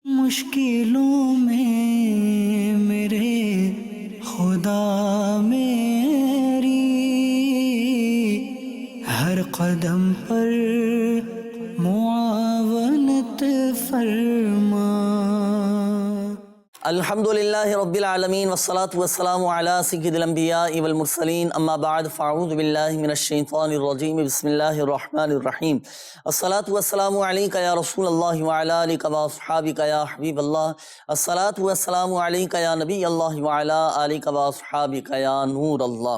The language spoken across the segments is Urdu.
مشکلوں میں میرے خدا میری ہر قدم پر معاونت فرما۔ الحمدللہ رب العالمین والصلاة والسلام علی سید الانبیاء والمرسلین، اما بعد فاعوذ باللہ من الشیطان الرجیم، بسم اللہ الرحمن الرحیم۔ الصلاة والسلام علیکہ یا رسول اللہ وعلی آلکہ واصحابکہ یا حبیب اللہ، الصلاة والسلام علیکہ یا نبی اللہ وعلی آلکہ واصحابکہ یا نور اللہ۔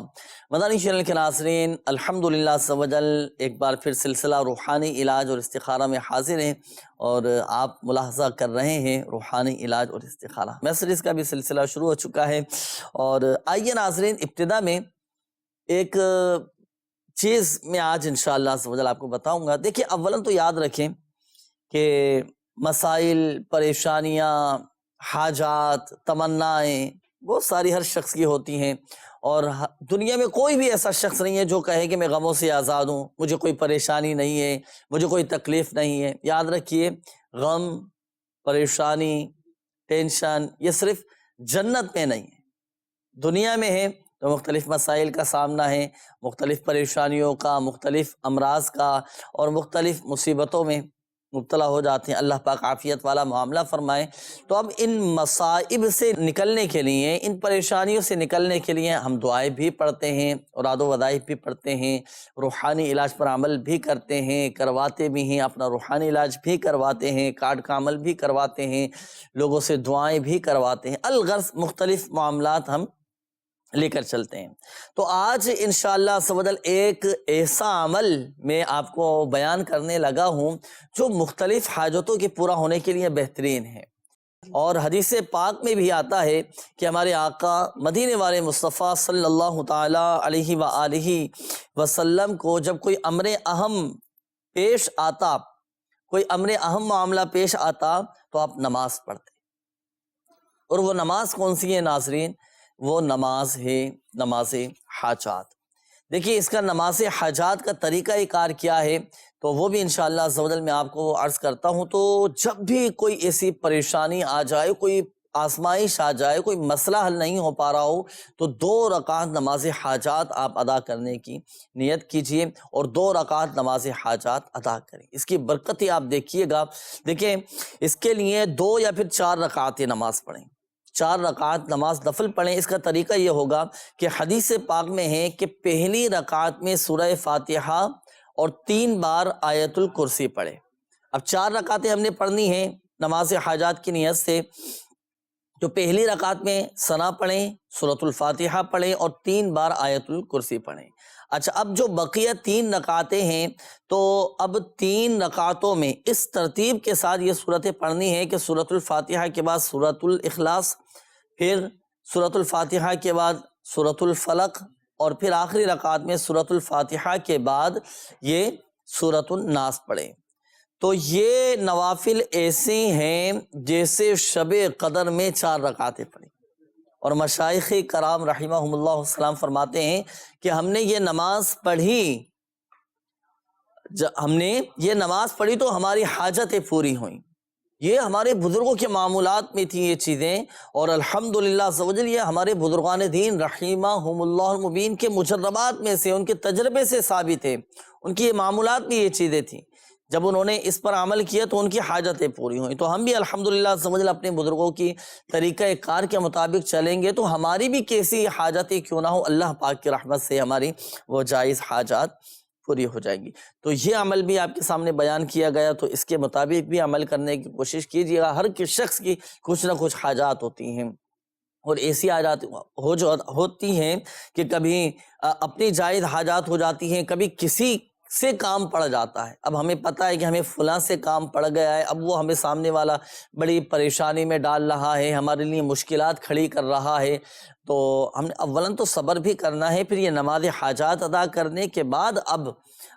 مدنی چینل کے ناظرین، الحمدللہ عز و جل ایک بار پھر سلسلہ روحانی علاج اور استخارہ میں حاضر ہیں، اور آپ ملاحظہ کر رہے ہیں روحانی علاج اور استخارہ میسیج کا بھی سلسلہ شروع ہو چکا ہے۔ اور آئیے ناظرین، ابتدا میں ایک چیز میں آج انشاءاللہ عز و جل آپ کو بتاؤں گا۔ دیکھیں، اولاً تو یاد رکھیں کہ مسائل، پریشانیاں، حاجات، تمنائیں بہت ساری ہر شخص کی ہوتی ہیں، اور دنیا میں کوئی بھی ایسا شخص نہیں ہے جو کہے کہ میں غموں سے آزاد ہوں، مجھے کوئی پریشانی نہیں ہے، مجھے کوئی تکلیف نہیں ہے۔ یاد رکھیے، غم، پریشانی، ٹینشن یہ صرف جنت میں نہیں ہے، دنیا میں ہے تو مختلف مسائل کا سامنا ہے، مختلف پریشانیوں کا، مختلف امراض کا، اور مختلف مصیبتوں میں مبتلا ہو جاتے ہیں۔ اللہ پاک عافیت والا معاملہ فرمائے۔ تو اب ان مصائب سے نکلنے کے لیے، ان پریشانیوں سے نکلنے کے لیے ہم دعائیں بھی پڑھتے ہیں، اوراد و وظائف بھی پڑھتے ہیں، روحانی علاج پر عمل بھی کرتے ہیں، کرواتے بھی ہیں، اپنا روحانی علاج بھی کرواتے ہیں، کارڈ کا عمل بھی کرواتے ہیں، لوگوں سے دعائیں بھی کرواتے ہیں، الغرض مختلف معاملات ہم لے کر چلتے ہیں۔ تو آج انشاءاللہ عز و جل ایک ایسا عمل میں آپ کو بیان کرنے لگا ہوں جو مختلف حاجتوں کے پورا ہونے کے لیے بہترین ہے، اور حدیث پاک میں بھی آتا ہے کہ ہمارے آقا مدینے والے مصطفیٰ صلی اللہ تعالی علیہ وآلہ وسلم کو جب کوئی امر اہم پیش آتا، کوئی امر اہم معاملہ پیش آتا، تو آپ نماز پڑھتے، اور وہ نماز کون سی ہے ناظرین؟ وہ نماز ہے نماز حاجات۔ دیکھیے، اس کا نماز حاجات کا طریقہ کار کیا ہے، تو وہ بھی انشاءاللہ عز و جل میں آپ کو عرض کرتا ہوں۔ تو جب بھی کوئی ایسی پریشانی آ جائے، کوئی آزمائش آ جائے، کوئی مسئلہ حل نہیں ہو پا رہا ہو، تو 2 رکعت نماز حاجات آپ ادا کرنے کی نیت کیجئے، اور 2 رکعت نماز حاجات ادا کریں۔ اس کی برکتیں آپ دیکھیے گا۔ دیکھیں، اس کے لیے 2 یا پھر 4 رکعت نماز پڑھیں، 4 رکعت نماز نفل پڑھیں۔ اس کا طریقہ یہ ہوگا کہ حدیث پاک میں ہے کہ پہلی رکعت میں سورہ فاتحہ اور 3 بار آیت الکرسی پڑھیں۔ اب 4 رکعتیں ہم نے پڑھنی ہیں نماز حاجات کی نیت سے، تو پہلی رکعت میں ثنا پڑھیں، سورۃ الفاتحہ پڑھیں، اور 3 بار آیت الکرسی پڑھیں۔ اچھا، اب جو بقیہ 3 رکعتیں ہیں، تو اب 3 رکعتوں میں اس ترتیب کے ساتھ یہ صورتیں پڑھنی ہے کہ سورۃ الفاتحہ کے بعد سورۃ الاخلاص، پھر سورۃ الفاتحہ کے بعد سورۃ الفلق، اور پھر آخری رکعت میں سورۃ الفاتحہ کے بعد یہ سورۃ الناس پڑھیں۔ تو یہ نوافل ایسے ہیں جیسے شب قدر میں 4 رکعتیں پڑھیں، اور مشائخ کرام رحمہم اللہ السلام فرماتے ہیں کہ ہم نے یہ نماز پڑھی، تو ہماری حاجتیں پوری ہوئیں۔ یہ ہمارے بزرگوں کے معمولات میں تھیں یہ چیزیں، اور الحمدللہ عز و جل یہ ہمارے بزرگان دین رحمہم اللہ المبین کے مجربات میں سے، ان کے تجربے سے ثابت ہے، ان کی یہ معمولات میں یہ چیزیں تھیں۔ جب انہوں نے اس پر عمل کیا تو ان کی حاجتیں پوری ہوئیں۔ تو ہم بھی الحمدللہ عز و جل اپنے بزرگوں کی طریقہ کار کے مطابق چلیں گے تو ہماری بھی کیسی حاجتیں کیوں نہ ہو، اللہ پاک کی رحمت سے ہماری وہ جائز حاجات پوری ہو جائیں گی۔ تو یہ عمل بھی آپ کے سامنے بیان کیا گیا، تو اس کے مطابق بھی عمل کرنے کی کوشش کیجیے گا۔ ہر شخص کی کچھ نہ کچھ حاجات ہوتی ہیں، اور ایسی حاجات ہوتی ہیں کہ کبھی اپنی جائز حاجات ہو جاتی ہیں، کبھی کسی سے کام پڑ جاتا ہے۔ اب ہمیں پتہ ہے کہ ہمیں فلاں سے کام پڑ گیا ہے، اب وہ ہمیں سامنے والا بڑی پریشانی میں ڈال رہا ہے، ہمارے لیے مشکلات کھڑی کر رہا ہے، تو ہم نے اولاً تو صبر بھی کرنا ہے، پھر یہ نماز حاجات ادا کرنے کے بعد اب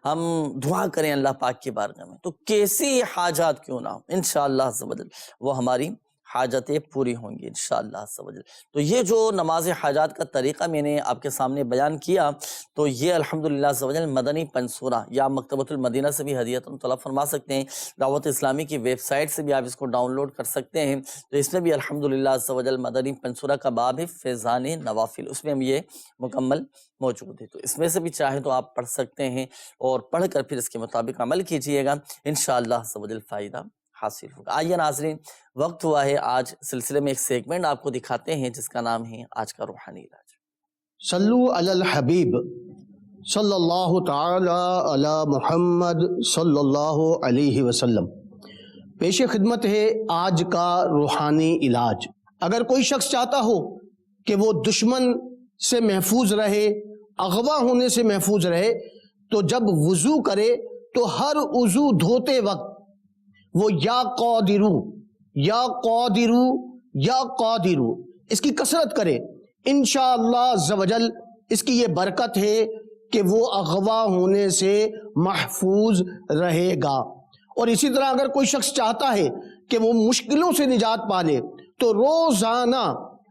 ہم دعا کریں اللہ پاک کی بارگاہ میں، تو کیسی حاجات کیوں نہ ہو، انشاءاللہ عز و جل وہ ہماری حاجتیں پوری ہوں گی انشاءاللہ عز و جل۔ تو یہ جو نماز حاجات کا طریقہ میں نے آپ کے سامنے بیان کیا، تو یہ الحمدللہ عز و جل مدنی پنسورہ یا مکتبۃ المدینہ سے بھی ہدیۃً طلب فرما سکتے ہیں، دعوت اسلامی کی ویب سائٹ سے بھی آپ اس کو ڈاؤن لوڈ کر سکتے ہیں۔ تو اس میں بھی الحمدللہ عز و جل مدنی پنسورہ کا باب ہے فیضان نوافل، اس میں ہم یہ مکمل موجود ہے، تو اس میں سے بھی چاہیں تو آپ پڑھ سکتے ہیں اور پڑھ کر پھر اس کے مطابق عمل کیجئے گا، انشاءاللہ عز و جل فائدہ حاصل ہوگا۔ آئیے ناظرین، وقت ہوا ہے آج سلسلے میں ایک سیگمنٹ آپ کو دکھاتے ہیں جس کا نام ہے آج کا روحانی علاج۔ صلو علی الحبیب صلی اللہ تعالی علی محمد صلی اللہ علیہ وسلم۔ پیش خدمت ہے آج کا روحانی علاج۔ اگر کوئی شخص چاہتا ہو کہ وہ دشمن سے محفوظ رہے، اغوا ہونے سے محفوظ رہے، تو جب وضو کرے تو ہر وضو دھوتے وقت وہ یا قادرو یا قادرو یا قادرو اس کی کثرت کرے، انشاءاللہ عز و جل اس کی یہ برکت ہے کہ وہ اغوا ہونے سے محفوظ رہے گا۔ اور اسی طرح اگر کوئی شخص چاہتا ہے کہ وہ مشکلوں سے نجات پا لے تو روزانہ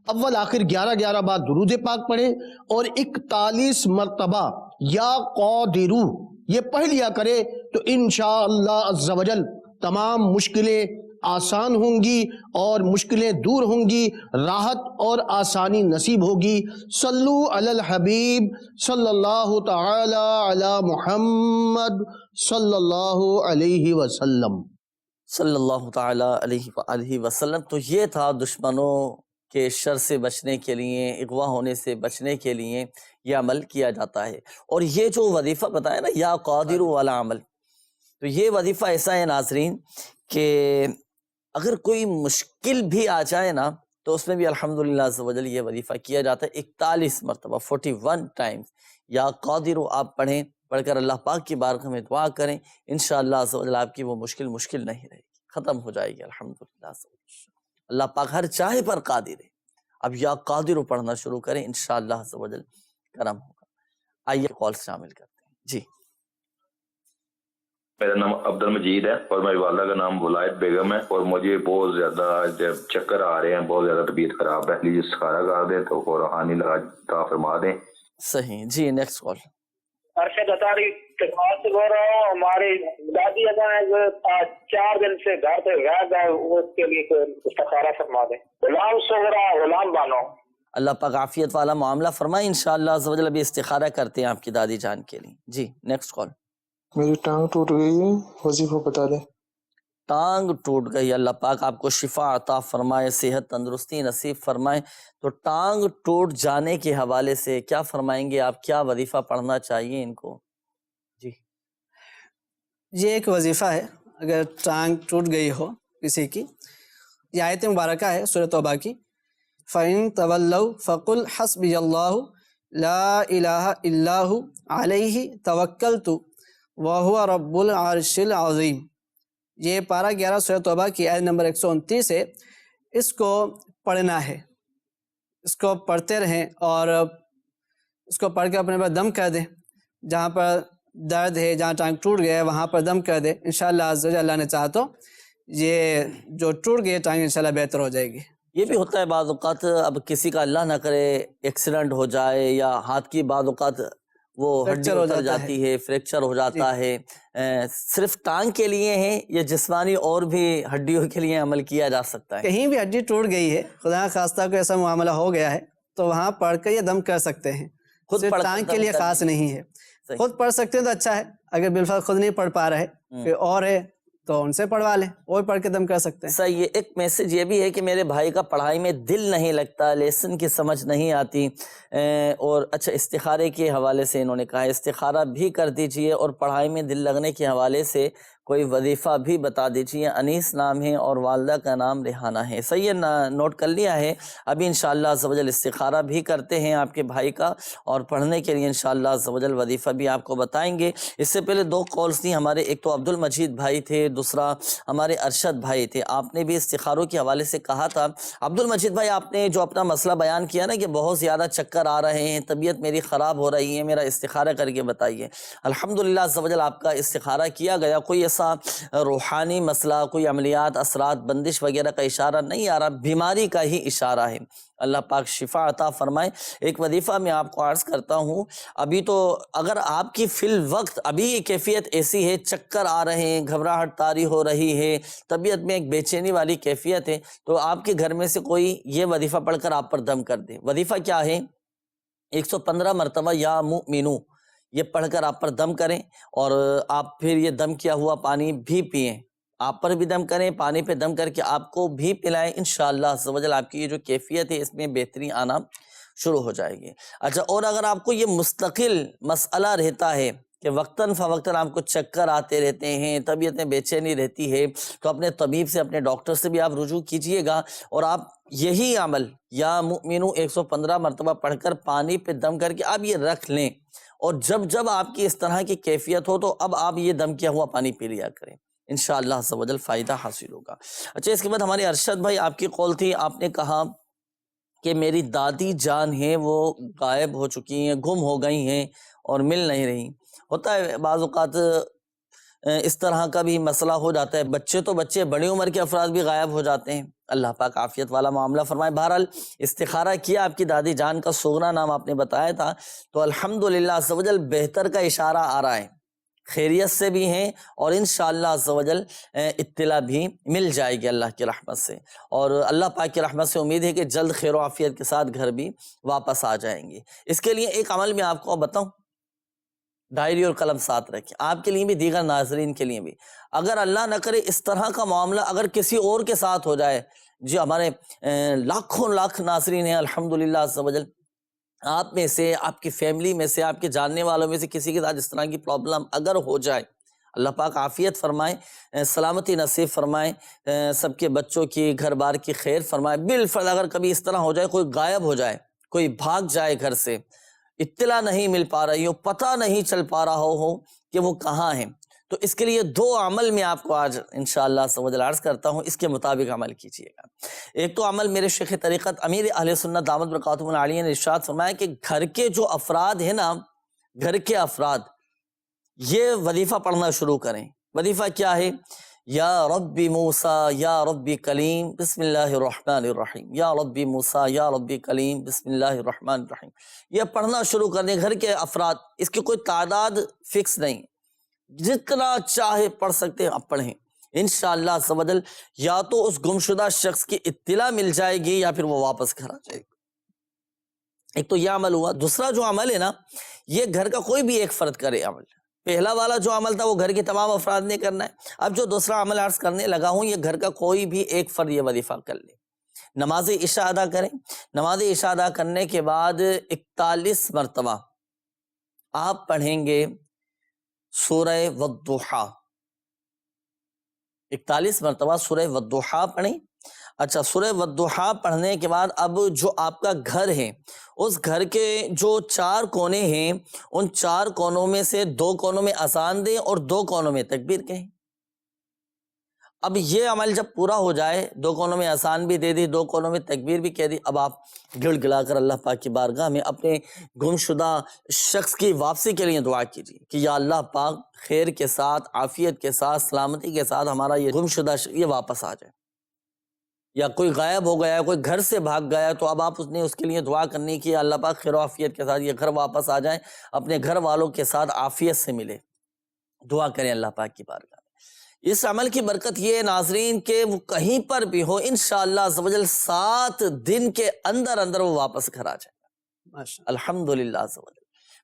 اول آخر 11 بار درود پاک پڑھے اور 41 مرتبہ یا قادرو یہ پڑھ لیا کرے، تو انشاءاللہ عز و جل تمام مشکلیں آسان ہوں گی اور مشکلیں دور ہوں گی، راحت اور آسانی نصیب ہوگی۔ صلو علی الحبیب صلی اللہ تعالی علی محمد صلی اللہ علیہ وسلم۔ صلی اللہ تعالی علیہ وآلہ وسلم۔ تو یہ تھا دشمنوں کے شر سے بچنے کے لیے، اغوا ہونے سے بچنے کے لیے یہ عمل کیا جاتا ہے۔ اور یہ جو وظیفہ بتایا نا یا قادر والا عمل، تو یہ وظیفہ ایسا ہے ناظرین کہ اگر کوئی مشکل بھی آ جائے نا تو اس میں بھی الحمدللہ عز و جل یہ وظیفہ کیا جاتا ہے 41 مرتبہ 41 ٹائمز یا قادر آپ پڑھیں، پڑھ کر اللہ پاک کی بارگاہ میں دعا کریں، انشاءاللہ عز و جل آپ کی وہ مشکل نہیں رہے گی، ختم ہو جائے گی الحمدللہ عز و جل۔ اللہ پاک ہر چاہے پر قادر ہے۔ اب یا قادر پڑھنا شروع کریں، انشاءاللہ عز و جل کرم ہوگا۔ آئیے کال شامل کرتے ہیں جی۔ میرا نام عبد المجید ہے اور میری والدہ کا نام ولایت بیگم ہے، اور مجھے بہت زیادہ جب چکر آ رہے ہیں، بہت زیادہ طبیعت خراب ہے، پلیز استخارہ کر دیں تو روحانی علاج عطا فرما دیں۔ صحیح جی، نیکسٹ کال۔ ارشد اطاری ٹکمال سے بول رہا ہوں۔ ہماری دادی ابا 4 دن سے گھر پہ غائب ہے، اس کے لیے کوئی استخارہ فرما دیں۔ غلام صغرا غلام بانو۔ اللہ پاک عافیت والا معاملہ فرمائے انشاءاللہ عز و جل۔ ابھی استخارہ کرتے ہیں آپ کی دادی جان کے لیے جی۔ Next call. میری ٹانگ ٹوٹ گئی ہے، وظیفہ بتا دیں۔ ٹانگ ٹوٹ گئی، اللہ پاک آپ کو شفا عطا فرمائے، صحت تندرستی نصیب فرمائے۔ تو ٹانگ ٹوٹ جانے کے حوالے سے کیا فرمائیں گے آپ، کیا وظیفہ پڑھنا چاہیے ان کو؟ جی یہ ایک وظیفہ ہے اگر ٹانگ ٹوٹ گئی ہو کسی کی، یہ آیت مبارکہ ہے سورۃ توبہ کی، فَإِن تَوَلَّوْا فَقُلْ حَسْبِيَ اللَّهُ لَا إِلَهَ إِلَّا هُوَ عَلَيْهِ تَوَكَّلْتُ وَهُوَ رَبُّ الْعَرْشِ الْعَظِيمِ۔ یہ پارہ 11 سورۃ توبہ کی آیت نمبر 129 ہے۔ اس کو پڑھنا ہے، اس کو پڑھتے رہیں اور اس کو پڑھ کے اپنے پر دم کر دیں، جہاں پر درد ہے، جہاں ٹانگ ٹوٹ گیا ہے وہاں پر دم کر دیں، انشاءاللہ عز و جل اللہ نے چاہا تو یہ جو ٹوٹ گئی ٹانگ انشاءاللہ بہتر ہو جائے گی۔ یہ بھی ہوتا ہے بعض اوقات، اب کسی کا اللہ نہ کرے ایکسیڈنٹ ہو جائے یا ہاتھ کی بعض اوقات وہ ہڈی اتر جاتی ہے، فریکچر ہو جاتا ہے، صرف ٹانگ کے لیے ہے یا جسمانی اور بھی ہڈیوں کے لیے عمل کیا جا سکتا ہے؟ کہیں بھی ہڈی ٹوٹ گئی ہے، خدا خواستہ کو ایسا معاملہ ہو گیا ہے تو وہاں پڑھ کر یہ دم کر سکتے ہیں، خود صرف پڑھ ٹانگ کے لیے خاص نہیں ہے۔ صحیح۔ خود پڑھ سکتے ہیں تو اچھا ہے، اگر بالفعل خود نہیں پڑھ پا رہے کوئی اور ہے تو ان سے پڑھوا لیں، وہ پڑھ کے دم کر سکتے ہیں۔ صحیح ہے۔ ایک میسج یہ بھی ہے کہ میرے بھائی کا پڑھائی میں دل نہیں لگتا، لیسن کی سمجھ نہیں آتی، اور اچھا استخارے کے حوالے سے انہوں نے کہا استخارہ بھی کر دیجئے اور پڑھائی میں دل لگنے کے حوالے سے کوئی وظیفہ بھی بتا دیجئے۔ انیس نام ہے اور والدہ کا نام ریحانہ ہے۔ صحیح ہے، نوٹ کر لیا ہے۔ ابھی انشاءاللہ عز و جل استخارہ بھی کرتے ہیں آپ کے بھائی کا، اور پڑھنے کے لیے انشاءاللہ عز و جل وظیفہ بھی آپ کو بتائیں گے۔ اس سے پہلے 2 کالز تھیں ہمارے، ایک تو عبد المجید بھائی تھے، دوسرا ہمارے ارشد بھائی تھے۔ آپ نے بھی استخاروں کے حوالے سے کہا تھا۔ عبد المجید بھائی، آپ نے جو اپنا مسئلہ بیان کیا نا کہ بہت زیادہ چکر آ رہے ہیں، طبیعت میری خراب ہو رہی ہے، میرا استخارہ کر کے بتائیے۔ الحمدللہ عز و جل آپ کا استخارہ کیا گیا، کوئی ایسا ایسا روحانی مسئلہ، کوئی عملیات، اثرات، بندش وغیرہ کا اشارہ نہیں آ رہا، بیماری کا ہی اشارہ ہے۔ اللہ پاک شفا عطا فرمائے۔ ایک وظیفہ میں آپ کو عرض کرتا ہوں، ابھی تو اگر آپ کی فی الوقت ابھی یہ کیفیت ایسی ہے، چکر آ رہے ہیں، گھبراہٹ طاری ہو رہی ہے، طبیعت میں ایک بے چینی والی کیفیت ہے، تو آپ کے گھر میں سے کوئی یہ وظیفہ پڑھ کر آپ پر دم کر دے۔ وظیفہ کیا ہے؟ 115 مرتبہ یا مؤمنو یہ پڑھ کر آپ پر دم کریں، اور آپ پھر یہ دم کیا ہوا پانی بھی پئیں، آپ پر بھی دم کریں، پانی پہ دم کر کے آپ کو بھی پلائیں، انشاءاللہ عز و جل آپ کی یہ جو کیفیت ہے اس میں بہتری آنا شروع ہو جائے گی۔ اچھا، اور اگر آپ کو یہ مستقل مسئلہ رہتا ہے کہ وقتاً فوقتاً آپ کو چکر آتے رہتے ہیں، طبیعت میں بے چینی رہتی ہے، تو اپنے طبیب سے، اپنے ڈاکٹر سے بھی آپ رجوع کیجئے گا، اور آپ یہی عمل یا مؤمنو 115 مرتبہ پڑھ کر پانی پہ دم کر کے آپ یہ رکھ لیں، اور جب جب آپ کی اس طرح کی کیفیت ہو تو اب آپ یہ دم کیا ہوا پانی پی لیا کریں، انشاءاللہ عز و جل فائدہ حاصل ہوگا۔ اچھا، اس کے بعد ہمارے ارشد بھائی، آپ کی قول تھی، آپ نے کہا کہ میری دادی جان ہیں وہ غائب ہو چکی ہیں، گم ہو گئی ہیں اور مل نہیں رہی۔ ہوتا ہے بعض اوقات اس طرح کا بھی مسئلہ ہو جاتا ہے، بچے تو بچے، بڑی عمر کے افراد بھی غائب ہو جاتے ہیں، اللہ پاک عافیت والا معاملہ فرمائے۔ بہرحال استخارہ کیا، آپ کی دادی جان کا سغرا نام آپ نے بتایا تھا، تو الحمدللہ عز و جل بہتر کا اشارہ آ رہا ہے، خیریت سے بھی ہیں، اور انشاءاللہ عز و جل اطلاع بھی مل جائے گی اللہ کی رحمت سے، اور اللہ پاک کی رحمت سے امید ہے کہ جلد خیر و عافیت کے ساتھ گھر بھی واپس آ جائیں گے۔ اس کے لیے ایک عمل میں آپ کو بتاؤں، ڈائری اور قلم ساتھ رکھیں، آپ کے لیے بھی، دیگر ناظرین کے لیے بھی۔ اگر اللہ نہ کرے اس طرح کا معاملہ اگر کسی اور کے ساتھ ہو جائے، جو ہمارے لاکھوں لاکھ ناظرین ہیں الحمدللہ عز و جل، آپ میں سے، آپ کی فیملی میں سے، آپ کے جاننے والوں میں سے کسی کے ساتھ اس طرح کی پرابلم اگر ہو جائے، اللہ پاک عافیت فرمائے، سلامتی نصیب فرمائے، سب کے بچوں کی، گھر بار کی خیر فرمائے۔ بالفرض اگر کبھی اس طرح ہو جائے، کوئی غائب ہو جائے، کوئی بھاگ جائے گھر سے، اطلاع نہیں مل پا رہی ہو، پتہ نہیں چل پا رہا ہو کہ وہ کہاں ہیں، تو اس کے لیے دو عمل میں آپ کو آج انشاءاللہ عز و جل عرض کرتا ہوں، اس کے مطابق عمل کیجئے گا۔ ایک تو عمل میرے شیخ طریقت امیر اہل سنت دامت برکاتہم العالیہ نے ارشاد فرمایا کہ گھر کے جو افراد ہیں نا، گھر کے افراد یہ وظیفہ پڑھنا شروع کریں۔ وظیفہ کیا ہے؟ یا ربی موسیٰ یا ربی کلیم بسم اللہ الرحمن الرحیم، یا ربی موسیٰ یا ربی کلیم بسم اللہ الرحمن الرحیم، یہ پڑھنا شروع کر دیں گھر کے افراد۔ اس کی کوئی تعداد فکس نہیں، جتنا چاہے پڑھ سکتے ہیں آپ پڑھیں، انشاءاللہ عز و جل یا تو اس گمشدہ شخص کی اطلاع مل جائے گی یا پھر وہ واپس گھر آ جائے گا۔ ایک تو یہ عمل ہوا۔ دوسرا جو عمل ہے نا، یہ گھر کا کوئی بھی ایک فرد کرے عمل۔ پہلا والا جو عمل تھا وہ گھر کے تمام افراد نے کرنا ہے، اب جو دوسرا عمل عرض کرنے لگا ہوں، یہ گھر کا کوئی بھی ایک فرد یہ وظیفہ کر لے۔ نماز عشاء ادا کریں، نماز عشاء ادا کرنے کے بعد 41 مرتبہ آپ پڑھیں گے سورہ والضحیٰ، 41 مرتبہ سورہ والضحیٰ پڑھیں۔ اچھا، سورہ والضحیٰ پڑھنے کے بعد اب جو آپ کا گھر ہے، اس گھر کے جو 4 کونے ہیں، ان 4 کونوں میں سے 2 کونوں میں اذان دیں اور 2 کونوں میں تکبیر کہیں۔ اب یہ عمل جب پورا ہو جائے، 2 کونوں میں اذان بھی دے دی، 2 کونوں میں تکبیر بھی کہہ دی، اب آپ گڑ گڑا کر اللہ پاک کی بارگاہ میں اپنے گمشدہ شخص کی واپسی کے لیے دعا کیجیے کہ یا اللہ پاک خیر کے ساتھ، عافیت کے ساتھ، سلامتی کے ساتھ ہمارا یہ گمشدہ یہ واپس آ جائے۔ یا کوئی غائب ہو گیا ہے، کوئی گھر سے بھاگ گیا ہے، تو اب آپ اس کے لیے دعا کرنی کہ اللہ پاک خیر و عافیت کے ساتھ یہ گھر واپس آ جائیں، اپنے گھر والوں کے ساتھ عافیت سے ملے، دعا کریں اللہ پاک کی بارگاہ میں۔ اس عمل کی برکت یہ ہے ناظرین کہ وہ کہیں پر بھی ہو، انشاءاللہ عز و جل 7 دن کے اندر اندر وہ واپس گھر آ جائے گا، الحمدللہ عز و جل۔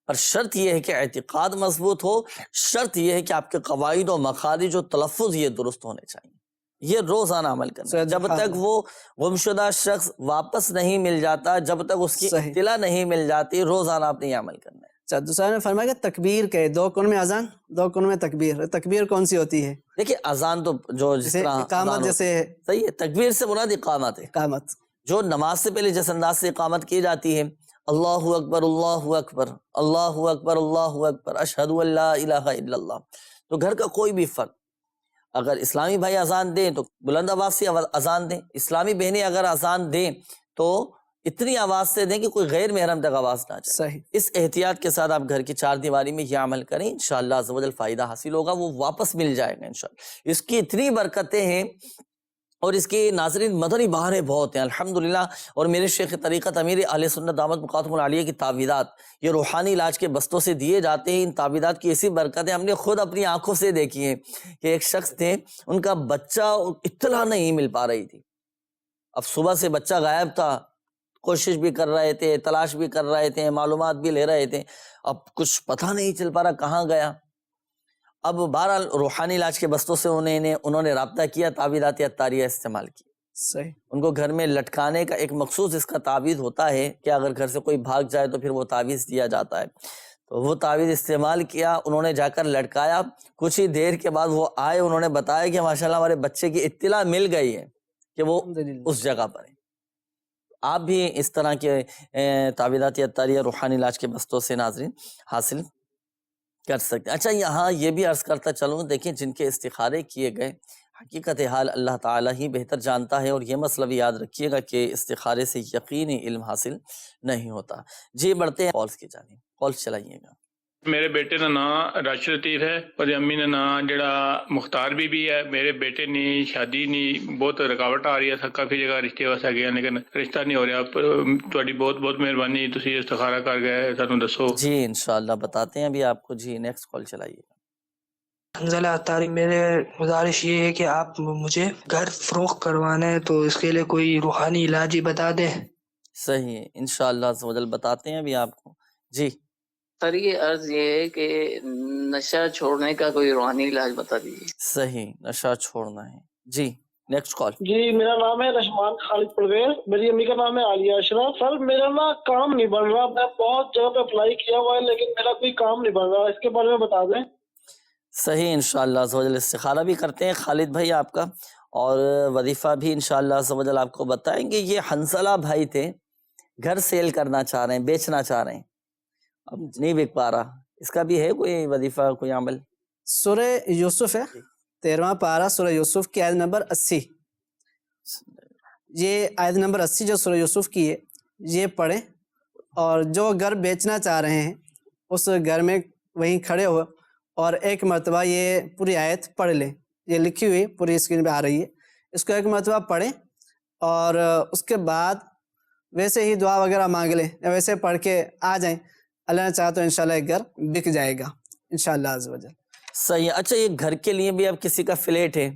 پر شرط یہ ہے کہ اعتقاد مضبوط ہو، شرط یہ ہے کہ آپ کے قواعد و مخارج و تلفظ یہ درست ہونے چاہیے، یہ روزانہ عمل کرنا۔ جب تک وہ گمشدہ شخص واپس نہیں مل جاتا، جب تک اس کی اطلاع نہیں مل جاتی، روزانہ آپ نے یہ عمل کرنا ہے۔ دوسرا نے فرمایا کہ تکبیر کے 2 کونوں میں اذان، 2 کونوں میں تکبیر۔ تکبیر کون سی ہوتی ہے؟ دیکھیں اذان تو جو جس طرح اقامت جیسے صحیح ہے، تکبیر سے مراد اقامت ہے، اقامت جو نماز سے پہلے جس انداز سے اقامت کی جاتی ہے، اللہ اکبر اللہ اکبر اللہ اکبر اللہ اکبر اشہد ان لا الہ الا اللہ۔ تو گھر کا کوئی بھی فرد، اگر اسلامی بھائی اذان دیں تو بلند آواز سے اذان دیں، اسلامی بہنیں اگر اذان دیں تو اتنی آواز سے دیں کہ کوئی غیر محرم تک آواز نہ جائے. صحیح. اس احتیاط کے ساتھ آپ گھر کی چار دیواری میں یہ عمل کریں، انشاءاللہ عز و جل فائدہ حاصل ہوگا، وہ واپس مل جائے گا انشاءاللہ. اس کی اتنی برکتیں ہیں اور اس کے ناظرین مدنی بہاریں بہت ہیں الحمدللہ. اور میرے شیخ طریقت امیر اہل سنت دامت بقاتہم العالیہ کی تعویذات یہ روحانی علاج کے بستوں سے دیے جاتے ہیں. ان تعویذات کی ایسی برکتیں ہم نے خود اپنی آنکھوں سے دیکھی ہیں کہ ایک شخص تھے، ان کا بچہ اطلاع نہیں مل پا رہی تھی. اب صبح سے بچہ غائب تھا، کوشش بھی کر رہے تھے، تلاش بھی کر رہے تھے، معلومات بھی لے رہے تھے، اب کچھ پتہ نہیں چل پا رہا کہاں گیا. اب بہرحال روحانی علاج کے بستوں سے انہوں نے رابطہ کیا، تعویذات عطاریہ استعمال کی. صحیح. ان کو گھر میں لٹکانے کا ایک مخصوص اس کا تعویذ ہوتا ہے کہ اگر گھر سے کوئی بھاگ جائے تو پھر وہ تعویذ دیا جاتا ہے. تو وہ تعویذ استعمال کیا، انہوں نے جا کر لٹکایا. کچھ ہی دیر کے بعد وہ آئے، انہوں نے بتایا کہ ماشاءاللہ ہمارے بچے کی اطلاع مل گئی ہے کہ وہ اس جگہ پر ہے. آپ بھی اس طرح کے تعویذات عطاریہ روحانی علاج کے بستوں سے ناظرین حاصل کر سکتے ہیں. اچھا یہاں یہ بھی عرض کرتا چلوں، دیکھیں جن کے استخارے کیے گئے حقیقت حال اللہ تعالیٰ ہی بہتر جانتا ہے. اور یہ مسئلہ بھی یاد رکھیے گا کہ استخارے سے یقینی علم حاصل نہیں ہوتا. جی بڑھتے ہیں کالز کی جانب، کال چلائیے گا. میرے بیٹے کا نام راشد لطیف ہے اور امی کا نام جڑا مختار بی بی ہے. میرے بیٹے نے شادی نہیں بہت رکاوٹ آ رہی ہے، کافی جگہ رشتے واسطے گیا لیکن رشتہ نہیں ہو رہا. تھوڑی بہت بہت مہربانی، تسی استخارہ کر گئے سانو دسو. جی انشاءاللہ بتاتے ہیں ابھی آپ کو. جی نیکسٹ کال چلائیے گا. حنظلہ عطاری، میرے گزارش یہ ہے کہ آپ مجھے گھر فروخت کروانا ہے تو اس کے لیے کوئی روحانی علاج ہی بتا دیں. صحیح ہے انشاءاللہ عز و جل بتاتے ہیں ابھی آپ کو. جی سر یہ عرض یہ ہے کہ نشہ چھوڑنے کا کوئی روحانی علاج بتا دیجیے. صحیح، نشہ چھوڑنا ہے. جی نیکسٹ کال. جی میرا نام ہے رحمان خالد پرویز، میری امی کا نام ہے عالیہ اشرف. سر میرا نا کام نہیں بن رہا، میں بہت جگہ پہ اپلائی کیا ہوا ہے لیکن میرا کوئی کام نہیں بن رہا، اس کے بارے میں بتا دیں. صحیح انشاءاللہ عز و جل استخارہ بھی کرتے ہیں خالد بھائی آپ کا، اور وظیفہ بھی انشاءاللہ عز و جل آپ کو بتائیں گے. یہ حنظلہ بھائی تھے، گھر سیل کرنا چاہ رہے ہیں، بیچنا چاہ رہے ہیں، اب نہیں بک پا رہا. اس کا بھی ہے کوئی وظیفہ، کوئی عمل؟ سورہ یوسف ہے 13واں پارہ، سورہ یوسف کی آیت نمبر 80. یہ آیت نمبر 80 جو سورہ یوسف کی ہے یہ پڑھیں، اور جو گھر بیچنا چاہ رہے ہیں اس گھر میں وہیں کھڑے ہو اور ایک مرتبہ یہ پوری آیت پڑھ لیں. یہ لکھی ہوئی پوری اسکرین پہ آ رہی ہے، اس کو ایک مرتبہ پڑھیں اور اس کے بعد ویسے ہی دعا وغیرہ مانگ لیں یا ویسے پڑھ کے آ جائیں. اللہ نے چاہا تو انشاءاللہ ایک گھر بک جائے گا انشاءاللہ عز و جل. صحیح. اچھا یہ گھر کے لیے بھی اب کسی کا فلیٹ ہے،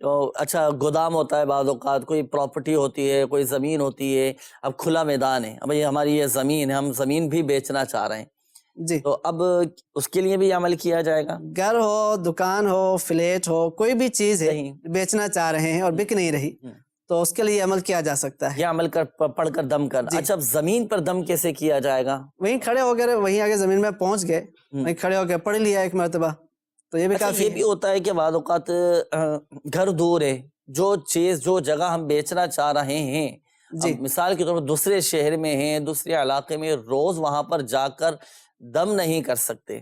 تو اچھا گودام ہوتا ہے بعض اوقات، کوئی پراپرٹی ہوتی ہے، کوئی زمین ہوتی ہے، اب کھلا میدان ہے، اب یہ ہماری یہ زمین ہے، ہم زمین بھی بیچنا چاہ رہے ہیں. جی تو اب اس کے لیے بھی عمل کیا جائے گا؟ گھر ہو، دکان ہو، فلیٹ ہو، کوئی بھی چیز ہے صحیح. بیچنا چاہ رہے ہیں اور بک نہیں رہی تو اس کے لیے عمل کیا جا سکتا ہے. یہ عمل کر پڑھ کر دم کرنا. جی. اچھا اب زمین پر دم کیسے کیا جائے گا؟ وہیں کھڑے ہو گئے، وہیں آگے زمین میں پہنچ گئے، وہیں کھڑے ہو کے پڑھ لیا ایک مرتبہ تو یہ بھی اچھا کافی یہ بھی ہوتا ہے کہ بعض اوقات گھر دور ہے، جو چیز جو جگہ ہم بیچنا چاہ رہے ہیں، جی. اب مثال کے طور پر دوسرے شہر میں ہیں، دوسرے علاقے میں، روز وہاں پر جا کر دم نہیں کر سکتے،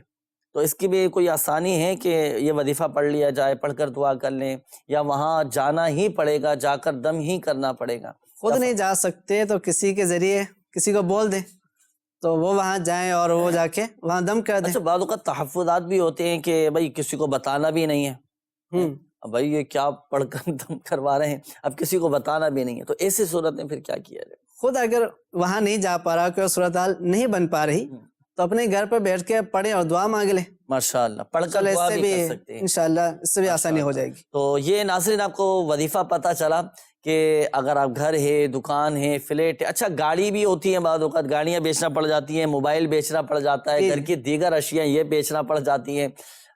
تو اس کی بھی کوئی آسانی ہے کہ یہ وظیفہ پڑھ لیا جائے، پڑھ کر دعا کر لیں، یا وہاں جانا ہی پڑے گا، جا کر دم ہی کرنا پڑے گا؟ خود نہیں جا سکتے تو کسی کے ذریعے کسی کو بول دیں تو وہ وہاں جائیں اور وہ جا کے وہاں دم کر دیں. اچھا بعض اوقات تحفظات بھی ہوتے ہیں کہ بھائی کسی کو بتانا بھی نہیں ہے، بھائی یہ کیا پڑھ کر دم کروا رہے ہیں، اب کسی کو بتانا بھی نہیں ہے، تو ایسی صورت میں پھر کیا کیا جائے؟ خود اگر وہاں نہیں جا پا رہا، کوئی صورتحال نہیں بن پا رہی تو اپنے گھر پہ بیٹھ کے پڑھیں اور دعا مانگ لیں. ماشاءاللہ پڑھ کر دعا بھی کر سکتے ہیں انشاءاللہ، اس سے بھی آسانی ہو جائے گی. تو یہ ناظرین آپ کو وظیفہ پتہ چلا کہ اگر آپ گھر ہے، دکان ہے، فلیٹ ہے، اچھا گاڑی بھی ہوتی ہیں، بعض اوقات گاڑیاں بیچنا پڑ جاتی ہیں، موبائل بیچنا پڑ جاتا ہے، گھر کی دیگر اشیاء یہ بیچنا پڑ جاتی ہیں.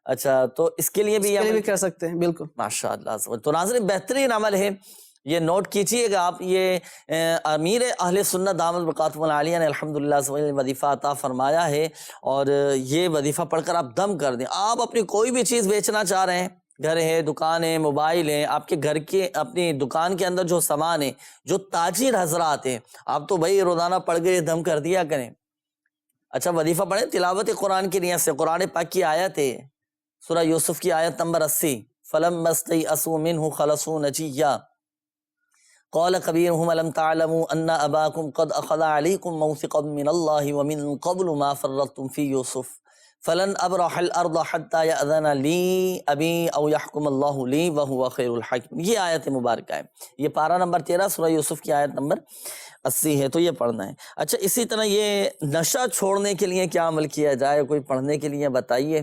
اچھا تو اس کے لیے بھی کر سکتے ہیں. بالکل ماشاءاللہ. تو ناظرین بہترین عمل ہے، یہ نوٹ کیجئے گا آپ. یہ امیر اہل سنت دامت بقاتہم العالیہ نے الحمدللہ وظیفہ عطا فرمایا ہے، اور یہ وظیفہ پڑھ کر آپ دم کر دیں. آپ اپنی کوئی بھی چیز بیچنا چاہ رہے ہیں، گھر ہے، دکان ہے، موبائل ہے، آپ کے گھر کے اپنی دکان کے اندر جو سامان ہے، جو تاجر حضرات ہیں، آپ تو بھائی روزانہ پڑھ کے دم کر دیا کریں. اچھا وظیفہ پڑھیں تلاوت قرآن کی نیت سے. قرآن پاک کی آیت ہے سورہ یوسف کی آیت نمبر 80، فَلَمَّا اسْتَيْأَسُوا مِنْهُ خَلَصُوا نَجِيًّا. قال کبیرہم الم تعلموا ان اباکم قد اخذ علیکم موثقا من اللہ ومن قبل ما فرطتم فی یوسف فلن ابرح الارض حتى یأذن لی ابی او یحکم اللہ لی وہو خیر الحاکم. یہ آیت مبارکہ ہے، یہ پارہ نمبر 13 سورہ یوسف کی آیت نمبر 80 ہے، تو یہ پڑھنا ہے. اچھا اسی طرح یہ نشہ چھوڑنے کے لیے کیا عمل کیا جائے، کوئی پڑھنے کے لیے بتائیے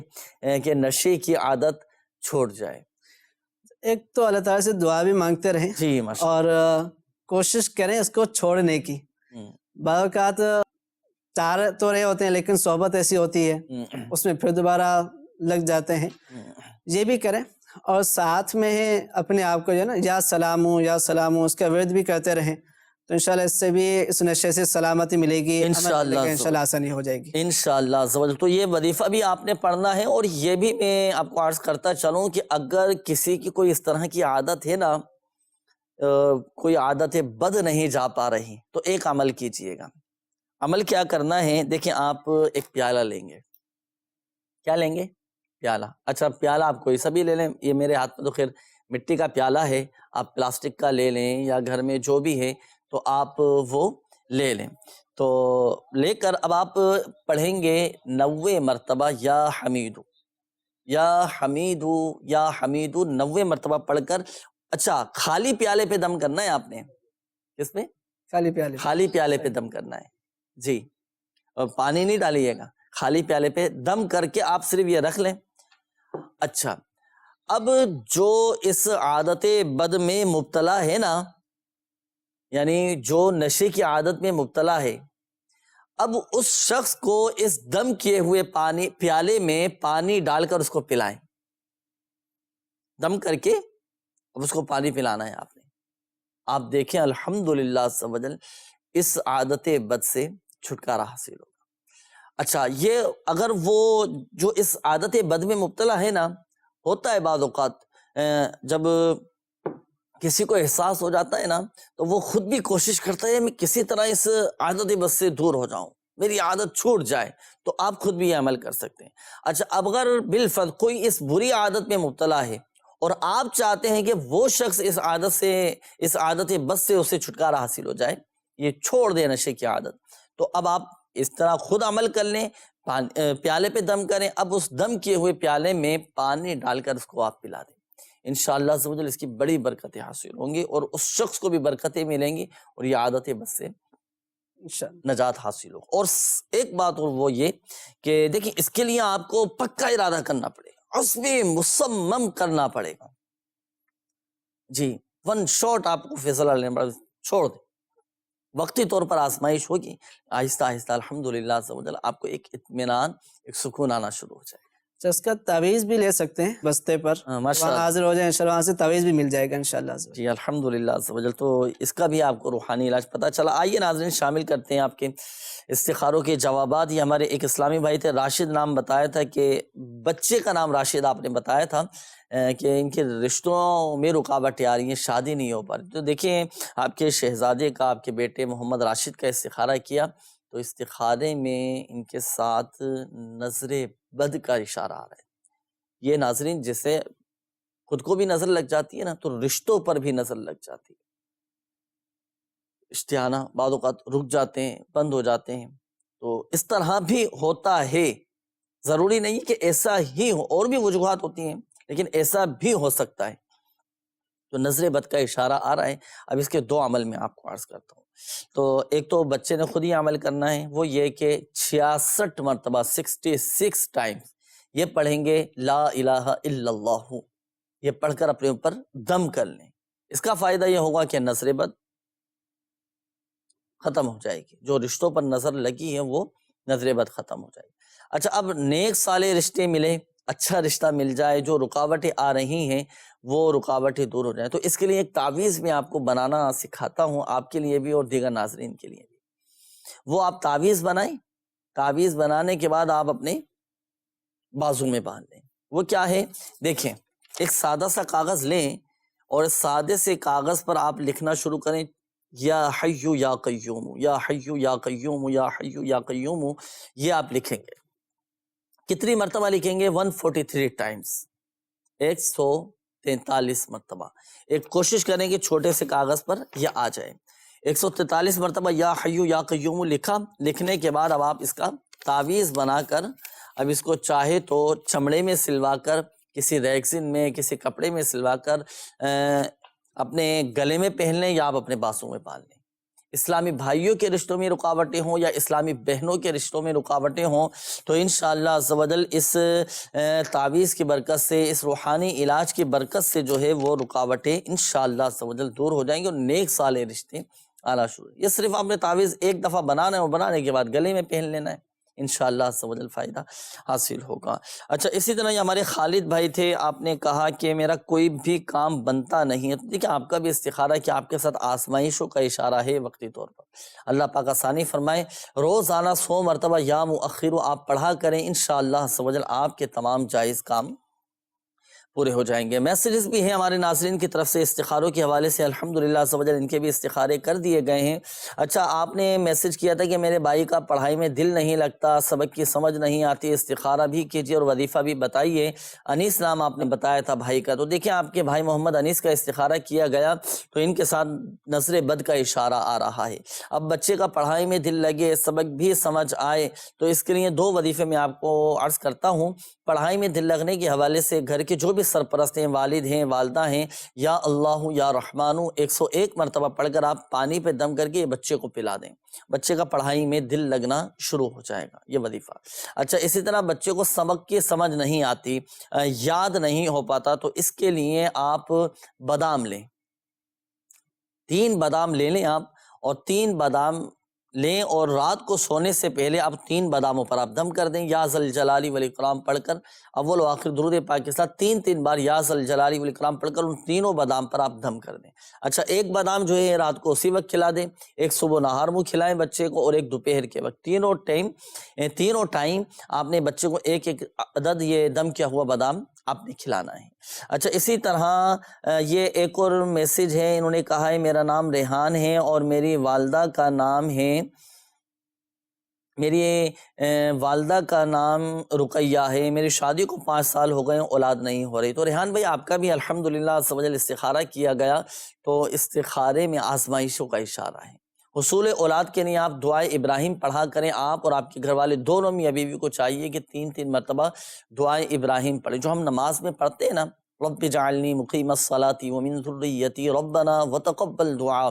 کہ نشے کی عادت چھوٹ جائے. ایک تو اللہ تعالیٰ سے دعا بھی مانگتے رہیں جی ماشاء اور کوشش کریں اس کو چھوڑنے کی. بعض اوقات چار تو رہے ہوتے ہیں لیکن صحبت ایسی ہوتی ہے اس میں پھر دوبارہ لگ جاتے ہیں. یہ بھی کریں اور ساتھ میں اپنے آپ کو جو ہے نا یا سلام اس کا ورد بھی کرتے رہیں، تو انشاءاللہ اس سے بھی اس نشے سے سلامتی ملے گی، انشاءاللہ آسانی ہو جائے گی انشاءاللہ عز و جل. تو یہ وظیفہ بھی آپ نے پڑھنا ہے. اور یہ بھی میں آپ کو عرض کرتا چلوں کہ اگر کسی کی کوئی اس طرح کی عادت ہے نا، کوئی عادت بد نہیں جا پا رہی، تو ایک عمل کیجئے گا. عمل کیا کرنا ہے، دیکھیں آپ ایک پیالہ لیں گے. کیا لیں گے؟ پیالہ. اچھا پیالہ آپ کوئی سا بھی لے لیں، یہ میرے ہاتھ میں تو خیر مٹی کا پیالہ ہے، آپ پلاسٹک کا لے لیں یا گھر میں جو بھی ہے تو آپ وہ لے لیں. تو لے کر اب آپ پڑھیں گے 90 مرتبہ یا حمیدو یا حمیدو یا حمیدو 90 مرتبہ پڑھ کر. اچھا خالی پیالے پہ دم کرنا ہے آپ نے. کس پہ؟ خالی پیالے پہ دم کرنا ہے جی، اور پانی نہیں ڈالیے گا، خالی پیالے پہ دم کر کے آپ صرف یہ رکھ لیں. اچھا اب جو اس عادت بد میں مبتلا ہے نا، یعنی جو نشے کی عادت میں مبتلا ہے، اب اس شخص کو اس دم کیے ہوئے پیالے میں پانی ڈال کر اس کو پلائیں. دم کر کے اب اس کو پانی پلانا ہے آپ نے. آپ دیکھیں الحمدللہ عز و جل اس عادت بد سے چھٹکارا حاصل ہوگا. اچھا یہ اگر وہ جو اس عادت بد میں مبتلا ہے نا، ہوتا ہے بعض اوقات جب کسی کو احساس ہو جاتا ہے نا تو وہ خود بھی کوشش کرتا ہے میں کسی طرح اس عادت بد سے دور ہو جاؤں، میری عادت چھوٹ جائے. تو آپ خود بھی یہ عمل کر سکتے ہیں. اچھا اب اگر بالفرض کوئی اس بری عادت میں مبتلا ہے اور آپ چاہتے ہیں کہ وہ شخص اس عادت بد سے اسے چھٹکارا حاصل ہو جائے، یہ چھوڑ دے نشے کی عادت، تو اب آپ اس طرح خود عمل کر لیں، پیالے پہ دم کریں. اب اس دم کیے ہوئے پیالے میں پانی ڈال کر اس کو آپ پلا دیں. انشاءاللہ عز و جل اس کی بڑی برکتیں حاصل ہوں گی اور اس شخص کو بھی برکتیں ملیں گی اور یہ عادت بس سے نجات حاصل ہوگی. اور ایک بات اور وہ یہ کہ دیکھیں اس کے لیے آپ کو پکا ارادہ کرنا پڑے گا، عزم مصمم کرنا پڑے گا جی. ون شاٹ آپ کو فیصلہ لینا پڑے گا، چھوڑ دیں. وقتی طور پر آزمائش ہوگی، آہستہ آہستہ الحمدللہ عز و جل آپ کو ایک اطمینان، ایک سکون آنا شروع ہو جائے. اس کا تعویذ بھی لے سکتے ہیں بستے پر، وہاں حاضر ہو جائیں انشاءاللہ، وہاں سے تعویذ بھی مل جائے گا انشاءاللہ جی الحمدللہ عز و جل. تو اس کا بھی آپ کو روحانی علاج پتہ چلا. آئیے ناظرین شامل کرتے ہیں آپ کے استخاروں کے جوابات. یہ ہمارے ایک اسلامی بھائی تھے، راشد نام بتایا تھا، کہ بچے کا نام راشد آپ نے بتایا تھا کہ ان کے رشتوں میں رکاوٹیں آ رہی ہیں، شادی نہیں ہو پا رہی. تو دیکھیں آپ کے شہزادے کا، آپ کے بیٹے محمد راشد کا استخارہ کیا تو استخارے میں ان کے ساتھ نظر بد کا اشارہ آ رہا ہے. یہ ناظرین جیسے خود کو بھی نظر لگ جاتی ہے نا، تو رشتوں پر بھی نظر لگ جاتی ہے. رشتے آنا بعض اوقات رک جاتے ہیں، بند ہو جاتے ہیں. تو اس طرح بھی ہوتا ہے، ضروری نہیں کہ ایسا ہی ہو، اور بھی وجوہات ہوتی ہیں لیکن ایسا بھی ہو سکتا ہے. تو نظر بد کا اشارہ آ رہا ہے. اب اس کے دو عمل میں آپ کو عرض کرتا ہوں. تو ایک تو بچے نے خود ہی عمل کرنا ہے، وہ یہ کہ 66 مرتبہ 66 ٹائمز یہ پڑھیں گے لا الہ الا اللہ. یہ پڑھ کر اپنے اوپر دم کر لیں. اس کا فائدہ یہ ہوگا کہ نظر بد ختم ہو جائے گی، جو رشتوں پر نظر لگی ہے وہ نظر بد ختم ہو جائے گی. اچھا اب نیک صالح رشتے ملے، اچھا رشتہ مل جائے، جو رکاوٹیں آ رہی ہیں وہ رکاوٹیں دور ہو جائیں. تو اس کے لیے ایک تعویذ میں آپ کو بنانا سکھاتا ہوں، آپ کے لیے بھی اور دیگر ناظرین کے لیے بھی. وہ آپ تعویذ بنائیں، تعویذ بنانے کے بعد آپ اپنے بازو میں باندھ لیں. وہ کیا ہے دیکھیں، ایک سادہ سا کاغذ لیں اور سادے سے کاغذ پر آپ لکھنا شروع کریں یا حیو یا قیوم، یا حیو یا قیوم، یا حیو یا قیوم. یہ آپ لکھیں گے. کتنی مرتبہ لکھیں گے؟ 143 ٹائمز، 143 143 مرتبہ. ایک کوشش کریں کہ چھوٹے سے کاغذ پر یہ آ جائے. 143 مرتبہ یا حیو یا قیوم لکھا. لکھنے کے بعد اب آپ اس کا تعویذ بنا کر اب اس کو چاہے تو چمڑے میں سلوا کر، کسی ریگزن میں، کسی کپڑے میں سلوا کر اپنے گلے میں پہن لیں یا آپ اپنے بازو میں باندھ لیں. اسلامی بھائیوں کے رشتوں میں رکاوٹیں ہوں یا اسلامی بہنوں کے رشتوں میں رکاوٹیں ہوں تو انشاءاللہ عز و جل اس تعویذ کی برکت سے، اس روحانی علاج کی برکت سے جو ہے وہ رکاوٹیں انشاءاللہ عز و جل دور ہو جائیں گے اور نیک صالح رشتے آنا شروع. یہ صرف آپ نے تعویذ ایک دفعہ بنانا ہے اور بنانے کے بعد گلے میں پہن لینا ہے، انشاءاللہ عز و جل فائدہ حاصل ہوگا. اچھا، اسی طرح یہ ہمارے خالد بھائی تھے، آپ نے کہا کہ میرا کوئی بھی کام بنتا نہیں ہے. تو دیکھیں آپ کا بھی استخارہ کہ آپ کے ساتھ آزمائشوں کا اشارہ ہے وقتی طور پر. اللہ پاک آسانی فرمائے. روزانہ 100 مرتبہ یا مؤخر آپ پڑھا کریں، انشاءاللہ عز و جل آپ کے تمام جائز کام پورے ہو جائیں گے. میسیجز بھی ہیں ہمارے ناظرین کی طرف سے استخاروں کے حوالے سے، الحمدللہ عز و جل ان کے بھی استخارے کر دیے گئے ہیں. اچھا، آپ نے میسیج کیا تھا کہ میرے بھائی کا پڑھائی میں دل نہیں لگتا، سبق کی سمجھ نہیں آتی، استخارہ بھی کیجیے اور وظیفہ بھی بتائیے. انیس نام آپ نے بتایا تھا بھائی کا. تو دیکھیں آپ کے بھائی محمد انیس کا استخارہ کیا گیا تو ان کے ساتھ نظر بد کا اشارہ آ رہا ہے. اب بچے کا پڑھائی میں دل لگے، سبق بھی سمجھ آئے، تو اس کے لیے 2 وظیفے میں آپ کو عرض کرتا ہوں. پڑھائی میں دل لگنے کے حوالے سے گھر کے جو بھی سرپرست ہیں، والد ہیں، والدہ ہیں، یا اللہ یا رحمانو 101 مرتبہ پڑھ کر آپ پانی پہ دم کر کے یہ بچے کو پلا دیں. بچے کا پڑھائی میں دل لگنا شروع ہو جائے گا، یہ وظیفہ. اچھا، اسی طرح بچے کو سبق کی سمجھ نہیں آتی، یاد نہیں ہو پاتا، تو اس کے لیے آپ بادام لیں. 3 بادام لے لیں آپ، اور 3 بادام لیں اور رات کو سونے سے پہلے آپ 3 باداموں پر آپ دم کر دیں. یا ذل جلالی والاکرام پڑھ کر اول و آخر درود پاک کے ساتھ 3 بار یا ذل جلالی والاکرام پڑھ کر ان تینوں بادام پر آپ دم کر دیں. اچھا، ایک بادام جو ہے رات کو اسی وقت کھلا دیں، ایک صبح نہار منہ کھلائیں بچے کو، اور ایک دوپہر کے وقت. تینوں ٹائم آپ نے بچے کو ایک عدد یہ دم کیا ہوا بادام آپ نے کھلانا ہے. اچھا، اسی طرح یہ ایک اور میسیج ہے. انہوں نے کہا ہے میرا نام ریحان ہے اور میری والدہ کا نام ہے رقیہ ہے. میری شادی کو 5 سال ہو گئے، اولاد نہیں ہو رہی. تو ریحان بھائی آپ کا بھی الحمدللہ عز و جل استخارہ کیا گیا، تو استخارے میں آزمائشوں کا اشارہ ہے. حصول اولاد کے لیے آپ دعائے ابراہیم پڑھا کریں. آپ اور آپ کے گھر والے دونوں میاں بیوی کو چاہیے کہ 3 مرتبہ دعائے ابراہیم پڑھیں، جو ہم نماز میں پڑھتے ہیں نا، رب جعلنی مقیم الصلاۃ ومن ذریتی ربنا وتقبل دعاء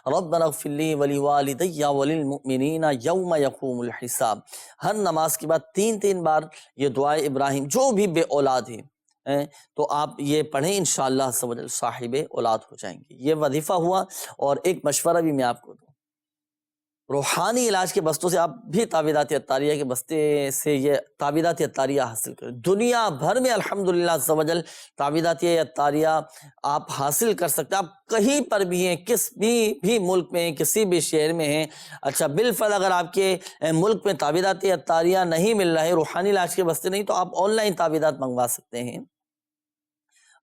ربنا اغفر لی ولوالدی وللمؤمنین یوم یقوم الحساب. ہر نماز کے بعد 3 بار یہ دعائے ابراہیم، جو بھی بے اولاد ہیں تو آپ یہ پڑھیں، انشاءاللہ عز و جل صاحب اولاد ہو جائیں گے. یہ وظیفہ ہوا. اور ایک مشورہ بھی میں آپ کو دوں، روحانی علاج کے بستوں سے آپ بھی تعویذات اطاریہ کے بستے سے یہ تعویذات اطاریہ حاصل کریں. دنیا بھر میں الحمدللہ عز و جل تعویذات اطاریہ آپ حاصل کر سکتے ہیں. آپ کہیں پر بھی ہیں، کس بھی ملک میں ہیں، کسی بھی شہر میں ہیں. اچھا، بالفعل اگر آپ کے ملک میں تعویذات اطاریہ نہیں مل رہا ہے، روحانی علاج کے بستے نہیں، تو آپ آن لائن تعویذات منگوا سکتے ہیں.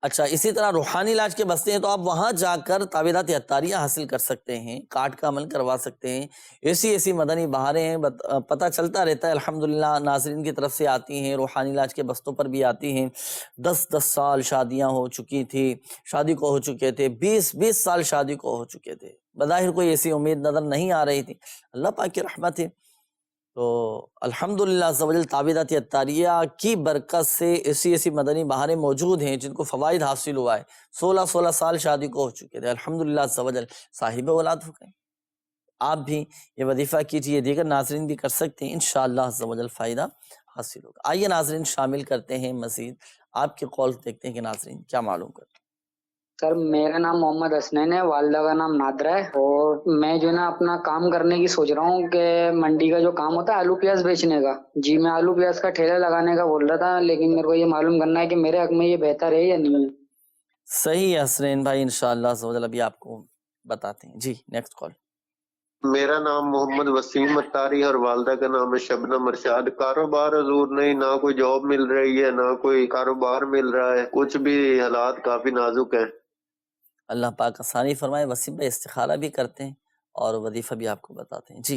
اچھا، اسی طرح روحانی علاج کے بستے ہیں تو آپ وہاں جا کر تعویذات اطاریہ حاصل کر سکتے ہیں، کارڈ کا عمل کروا سکتے ہیں. ایسی مدنی بہاریں ہیں، پتہ چلتا رہتا ہے الحمدللہ، ناظرین کی طرف سے آتی ہیں، روحانی علاج کے بستوں پر بھی آتی ہیں. 10 سال شادیاں ہو چکی تھی، شادی کو ہو چکے تھے، 20 سال شادی کو ہو چکے تھے، بظاہر کوئی ایسی امید نظر نہیں آ رہی تھی. اللہ پاک کی رحمت ہے. تو الحمدللہ عز و جل تعویذات اطاریہ کی برکت سے ایسی مدنی بہاریں موجود ہیں جن کو فوائد حاصل ہوا ہے. 16 سال شادی کو ہو چکے تھے، الحمدللہ عز و جل صاحب اولاد ہو گئے. آپ بھی یہ وظیفہ کیجئے، دیگر ناظرین بھی کر سکتے ہیں، انشاءاللہ عز و جل فائدہ حاصل ہوگا. آئیے ناظرین شامل کرتے ہیں مزید آپ کے قول، دیکھتے ہیں کہ ناظرین کیا معلوم کرتے ہیں. سر، میرا نام محمد حسنین ہے، والدہ کا نام نادرہ ہے، اور میں جو ہے نا اپنا کام کرنے کی سوچ رہا ہوں کہ منڈی کا جو کام ہوتا ہے آلو پیاز بیچنے کا، جی میں آلو پیاز کا ٹھیلا لگانے کا بول رہا تھا، لیکن میرے کو یہ معلوم کرنا ہے کہ میرے حق میں یہ بہتر ہے یا نہیں ہے. صحیح ہے حسنین بھائی، انشاءاللہ عز و جل ابھی آپ کو بتاتے ہیں. جی نیکسٹ کال. میرا نام محمد وسیم اتاری اور والدہ کا نام ہے شبنم ارشاد. کاروبار حضور نہیں، نہ کوئی جاب مل رہی ہے، نہ کوئی کاروبار مل رہا ہے، کچھ بھی حالات کافی نازک ہیں. اللہ پاک آسانی فرمائے. وسیم بھائی استخارہ بھی کرتے ہیں اور وظیفہ بھی آپ کو بتاتے ہیں. جی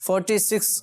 46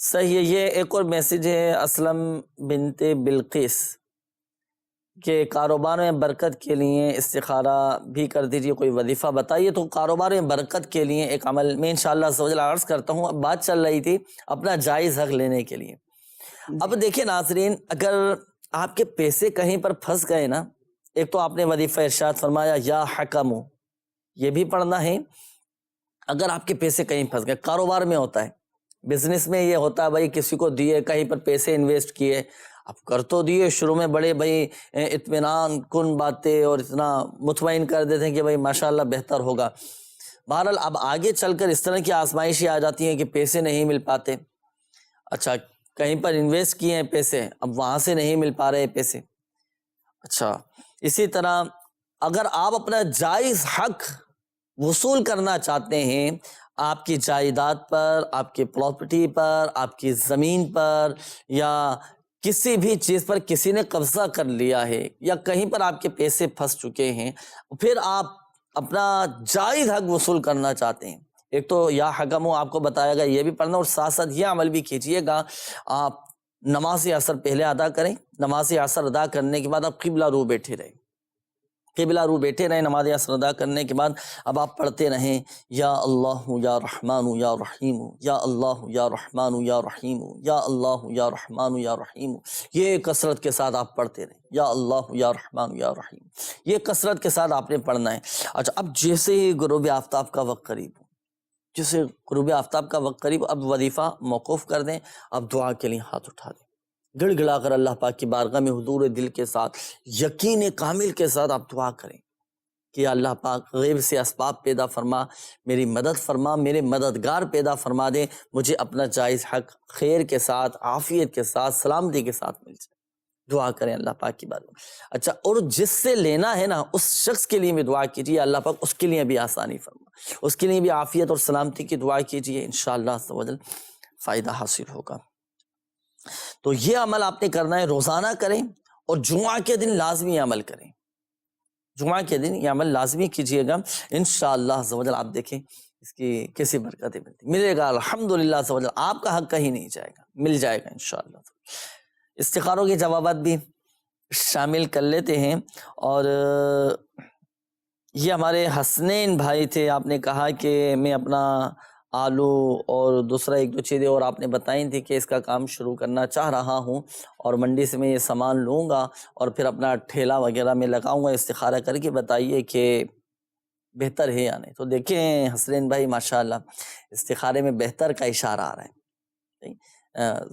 صحیح ہے. یہ ایک اور میسیج ہے اسلم بنت بلقیس کہ کاروبار میں برکت کے لیے استخارہ بھی کر دیجیے, کوئی وظیفہ بتائیے. تو کاروبار میں برکت کے لیے ایک عمل میں انشاءاللہ عز و جل عرض کرتا ہوں. اب بات چل رہی تھی اپنا جائز حق لینے کے لیے. اب دیکھیں ناظرین, اگر آپ کے پیسے کہیں پر پھنس گئے نا, ایک تو آپ نے وظیفہ ارشاد فرمایا یا حکمو, یہ بھی پڑھنا ہے. اگر آپ کے پیسے کہیں پھنس گئے, کاروبار میں ہوتا ہے, بزنس میں یہ ہوتا ہے بھائی کسی کو دیے, کہیں پر پیسے انویسٹ کیے, اب کر تو دیے شروع میں بڑے بھائی اطمینان کن باتیں اور اتنا مطمئن کر دیتے ہیں کہ بھائی ماشاءاللہ بہتر ہوگا. بہرحال اب آگے چل کر اس طرح کی آزمائشیں آ جاتی ہیں کہ پیسے نہیں مل پاتے. اچھا کہیں پر انویسٹ کیے ہیں پیسے, اب وہاں سے نہیں مل پا رہے پیسے. اچھا اسی طرح اگر آپ اپنا جائز حق وصول کرنا چاہتے ہیں, آپ کی جائیداد پر, آپ کی پراپرٹی پر, آپ کی زمین پر, یا کسی بھی چیز پر کسی نے قبضہ کر لیا ہے, یا کہیں پر آپ کے پیسے پھنس چکے ہیں, پھر آپ اپنا جائز حق وصول کرنا چاہتے ہیں, ایک تو یا حکمو آپ کو بتایا گا یہ بھی پڑھنا, اور ساتھ ساتھ یہ عمل بھی کیجئے گا, آپ نماز عصر پہلے ادا کریں. نماز عصر ادا کرنے کے بعد آپ قبلہ رو بیٹھے رہیں, قبلہ رو بیٹھے رہیں. نماز عصر ادا کرنے کے بعد اب آپ پڑھتے رہیں یا اللہ یا رحمان یا رحیم, یا اللہ یا رحمان یا رحیم, یا اللہ یا رحمان یا رحیم. یہ کثرت کے ساتھ آپ پڑھتے رہیں, یا اللہ یا رحمان یا رحیم, یہ کثرت کے ساتھ آپ نے پڑھنا ہے. اچھا اب جیسے ہی غروب آفتاب کا وقت قریب ہو, جیسے غروب آفتاب کا وقت قریب, اب وظیفہ موقوف کر دیں, اب دعا کے لیے ہاتھ اٹھا دیں, گڑ گڑا کر اللہ پاک کی بارگاہ میں حضور دل کے ساتھ, یقین کامل کے ساتھ آپ دعا کریں کہ یا اللہ پاک غیب سے اسباب پیدا فرما, میری مدد فرما, میرے مددگار پیدا فرما دے, مجھے اپنا جائز حق خیر کے ساتھ, عافیت کے ساتھ, سلامتی کے ساتھ مل جائے. دعا کریں اللہ پاک کی بارگاہ میں. اچھا اور جس سے لینا ہے نا اس شخص کے لیے بھی دعا کیجیے, اللہ پاک اس کے لیے بھی آسانی فرما, اس کے لیے بھی عافیت اور سلامتی کی دعا کیجیے, انشاءاللہ عز و جل فائدہ حاصل ہوگا. تو یہ عمل آپ نے کرنا ہے, روزانہ کریں, اور جمعہ کے دن لازمی عمل کریں. جمعہ کے دن یہ عمل لازمی کیجئے گا, انشاءاللہ عز و جل آپ دیکھیں اس کی کیسی برکتیں ملے گا. الحمدللہ عز و جل آپ کا حق کہیں نہیں جائے گا, مل جائے گا انشاءاللہ. استخاروں کے جوابات بھی شامل کر لیتے ہیں. اور یہ ہمارے حسنین بھائی تھے, آپ نے کہا کہ میں اپنا آلو اور دوسرا ایک دو چیزیں اور آپ نے بتائی تھی کہ اس کا کام شروع کرنا چاہ رہا ہوں, اور منڈی سے میں یہ سامان لوں گا اور پھر اپنا ٹھیلا وغیرہ میں لگاؤں گا. استخارہ کر کے بتائیے کہ بہتر ہے یا نہیں. تو دیکھیں حسنین بھائی ماشاءاللہ استخارے میں بہتر کا اشارہ آ رہا ہے.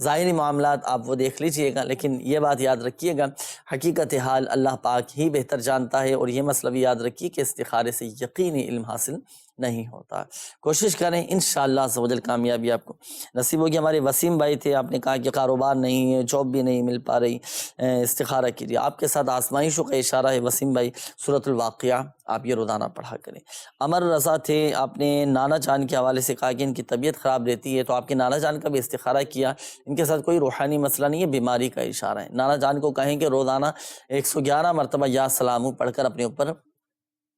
ظاہری معاملات آپ وہ دیکھ لیجئے گا, لیکن یہ بات یاد رکھیے گا حقیقت حال اللہ پاک ہی بہتر جانتا ہے. اور یہ مسئلہ بھی یاد رکھیے کہ استخارے سے یقینی علم حاصل نہیں ہوتا. کوشش کریں انشاءاللہ عز و جل کامیابی آپ کو نصیب ہوگی. ہمارے وسیم بھائی تھے, آپ نے کہا کہ کاروبار نہیں ہے, جاب بھی نہیں مل پا رہی, استخارہ کیجیے. آپ کے ساتھ آزمائشوں کا اشارہ ہے وسیم بھائی, سورۃ الواقعہ آپ یہ روزانہ پڑھا کریں. امر رضا تھے, آپ نے نانا جان کے حوالے سے کہا کہ ان کی طبیعت خراب رہتی ہے, تو آپ کے نانا جان کا بھی استخارہ کیا. ان کے ساتھ کوئی روحانی مسئلہ نہیں ہے, بیماری کا اشارہ ہے. نانا جان کو کہیں کہ روزانہ 111 مرتبہ یا سلام پڑھ کر اپنے اوپر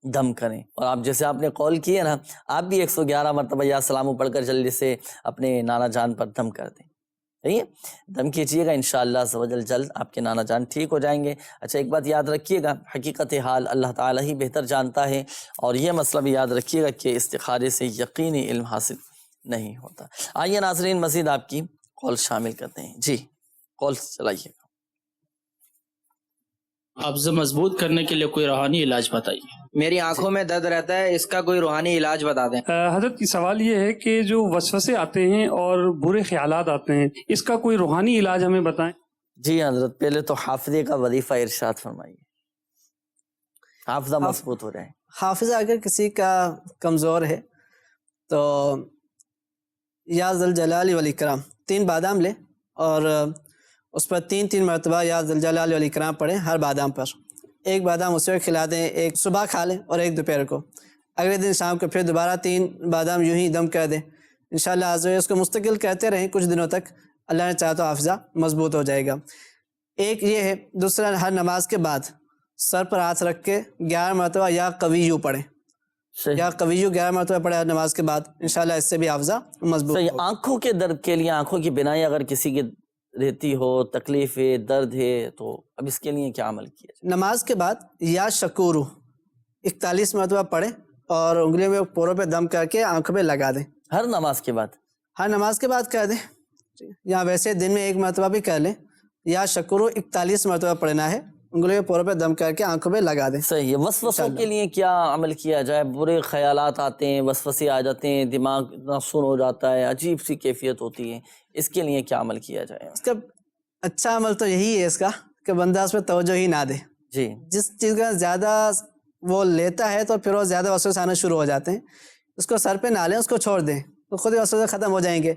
دم کریں. اور آپ جیسے آپ نے قول کیے نا, آپ بھی 111 مرتبہ یا سلام پڑھ کر جلدی سے اپنے نانا جان پر دم کر دیں. صحیح ہے, دم کیجیے گا انشاءاللہ عز و جل جلد آپ کے نانا جان ٹھیک ہو جائیں گے. اچھا ایک بات یاد رکھیے گا, حقیقت حال اللہ تعالیٰ ہی بہتر جانتا ہے, اور یہ مسئلہ بھی یاد رکھیے گا کہ استخارے سے یقینی علم حاصل نہیں ہوتا. آئیے ناظرین مزید آپ کی کال شامل کرتے ہیں. جی کال چلائیے گا. قبض مضبوط کرنے کے لیے کوئی روحانی علاج بتائیے. میری آنکھوں میں درد رہتا ہے, اس کا کوئی روحانی علاج بتا دیں. حضرت کی سوال یہ ہے کہ جو وسوسے آتے ہیں اور برے خیالات آتے ہیں, اس کا کوئی روحانی علاج ہمیں بتائیں. جی حضرت, پہلے تو حافظے کا وظیفہ ارشاد فرمائیے, حافظہ مضبوط ہو جائے. حافظہ اگر کسی کا کمزور ہے تو یا ذوالجلال والاکرام 3 بادام لے اور اس پر 3 مرتبہ یا ذوالجلال والاکرام پڑھیں ہر بادام پر. ایک بادام اس وقت کھلا دیں, ایک صبح کھا لیں اور ایک دوپہر کو. اگلے دن شام کو پھر دوبارہ 3 بادام یوں ہی دم کر دیں. انشاءاللہ عز و جل اس کو مستقل کرتے رہیں کچھ دنوں تک, اللہ نے چاہا تو حافظہ مضبوط ہو جائے گا. ایک یہ ہے. دوسرا, ہر نماز کے بعد سر پر ہاتھ رکھ کے 11 مرتبہ یا قویو پڑھیں. یا قویو 11 مرتبہ پڑھے نماز کے بعد، انشاءاللہ اس سے بھی حافظہ مضبوط صحیح. ہوگا. آنکھوں کے درد کے لیے، آنکھوں کی بینائی اگر کسی کی رہتی ہو، تکلیف ہے، درد ہے، تو اب اس کے لیے کیا عمل کیا جائے؟ نماز کے بعد یا شکورو 41 مرتبہ پڑھے اور انگلیوں میں پوروں پہ دم کر کے آنکھوں پہ لگا دیں. ہر نماز کے بعد؟ ہر نماز کے بعد کر دیں، یا ویسے دن میں 1 مرتبہ بھی کر لیں. یا شکورو 41 مرتبہ پڑھنا ہے، انگلیوں میں پوروں پہ دم کر کے آنکھوں پہ لگا دیں. صحیح ہے. وسوسوں کے لیے کیا عمل کیا جائے؟ برے خیالات آتے ہیں، وسوسے آ جاتے ہیں، دماغ اتنا سن ہو جاتا ہے، عجیب سی کیفیت ہوتی ہے، اس کے لیے کیا عمل کیا جائے؟ اس کا اچھا عمل تو یہی ہے اس کا کہ بندہ اس پہ توجہ ہی نہ دے. جی. جس چیز کا زیادہ وہ لیتا ہے تو پھر وہ زیادہ وسوسے آنا شروع ہو جاتے ہیں. اس کو سر پہ نہ لیں، اس کو چھوڑ دیں تو خود ہی وسوسے ختم ہو جائیں گے.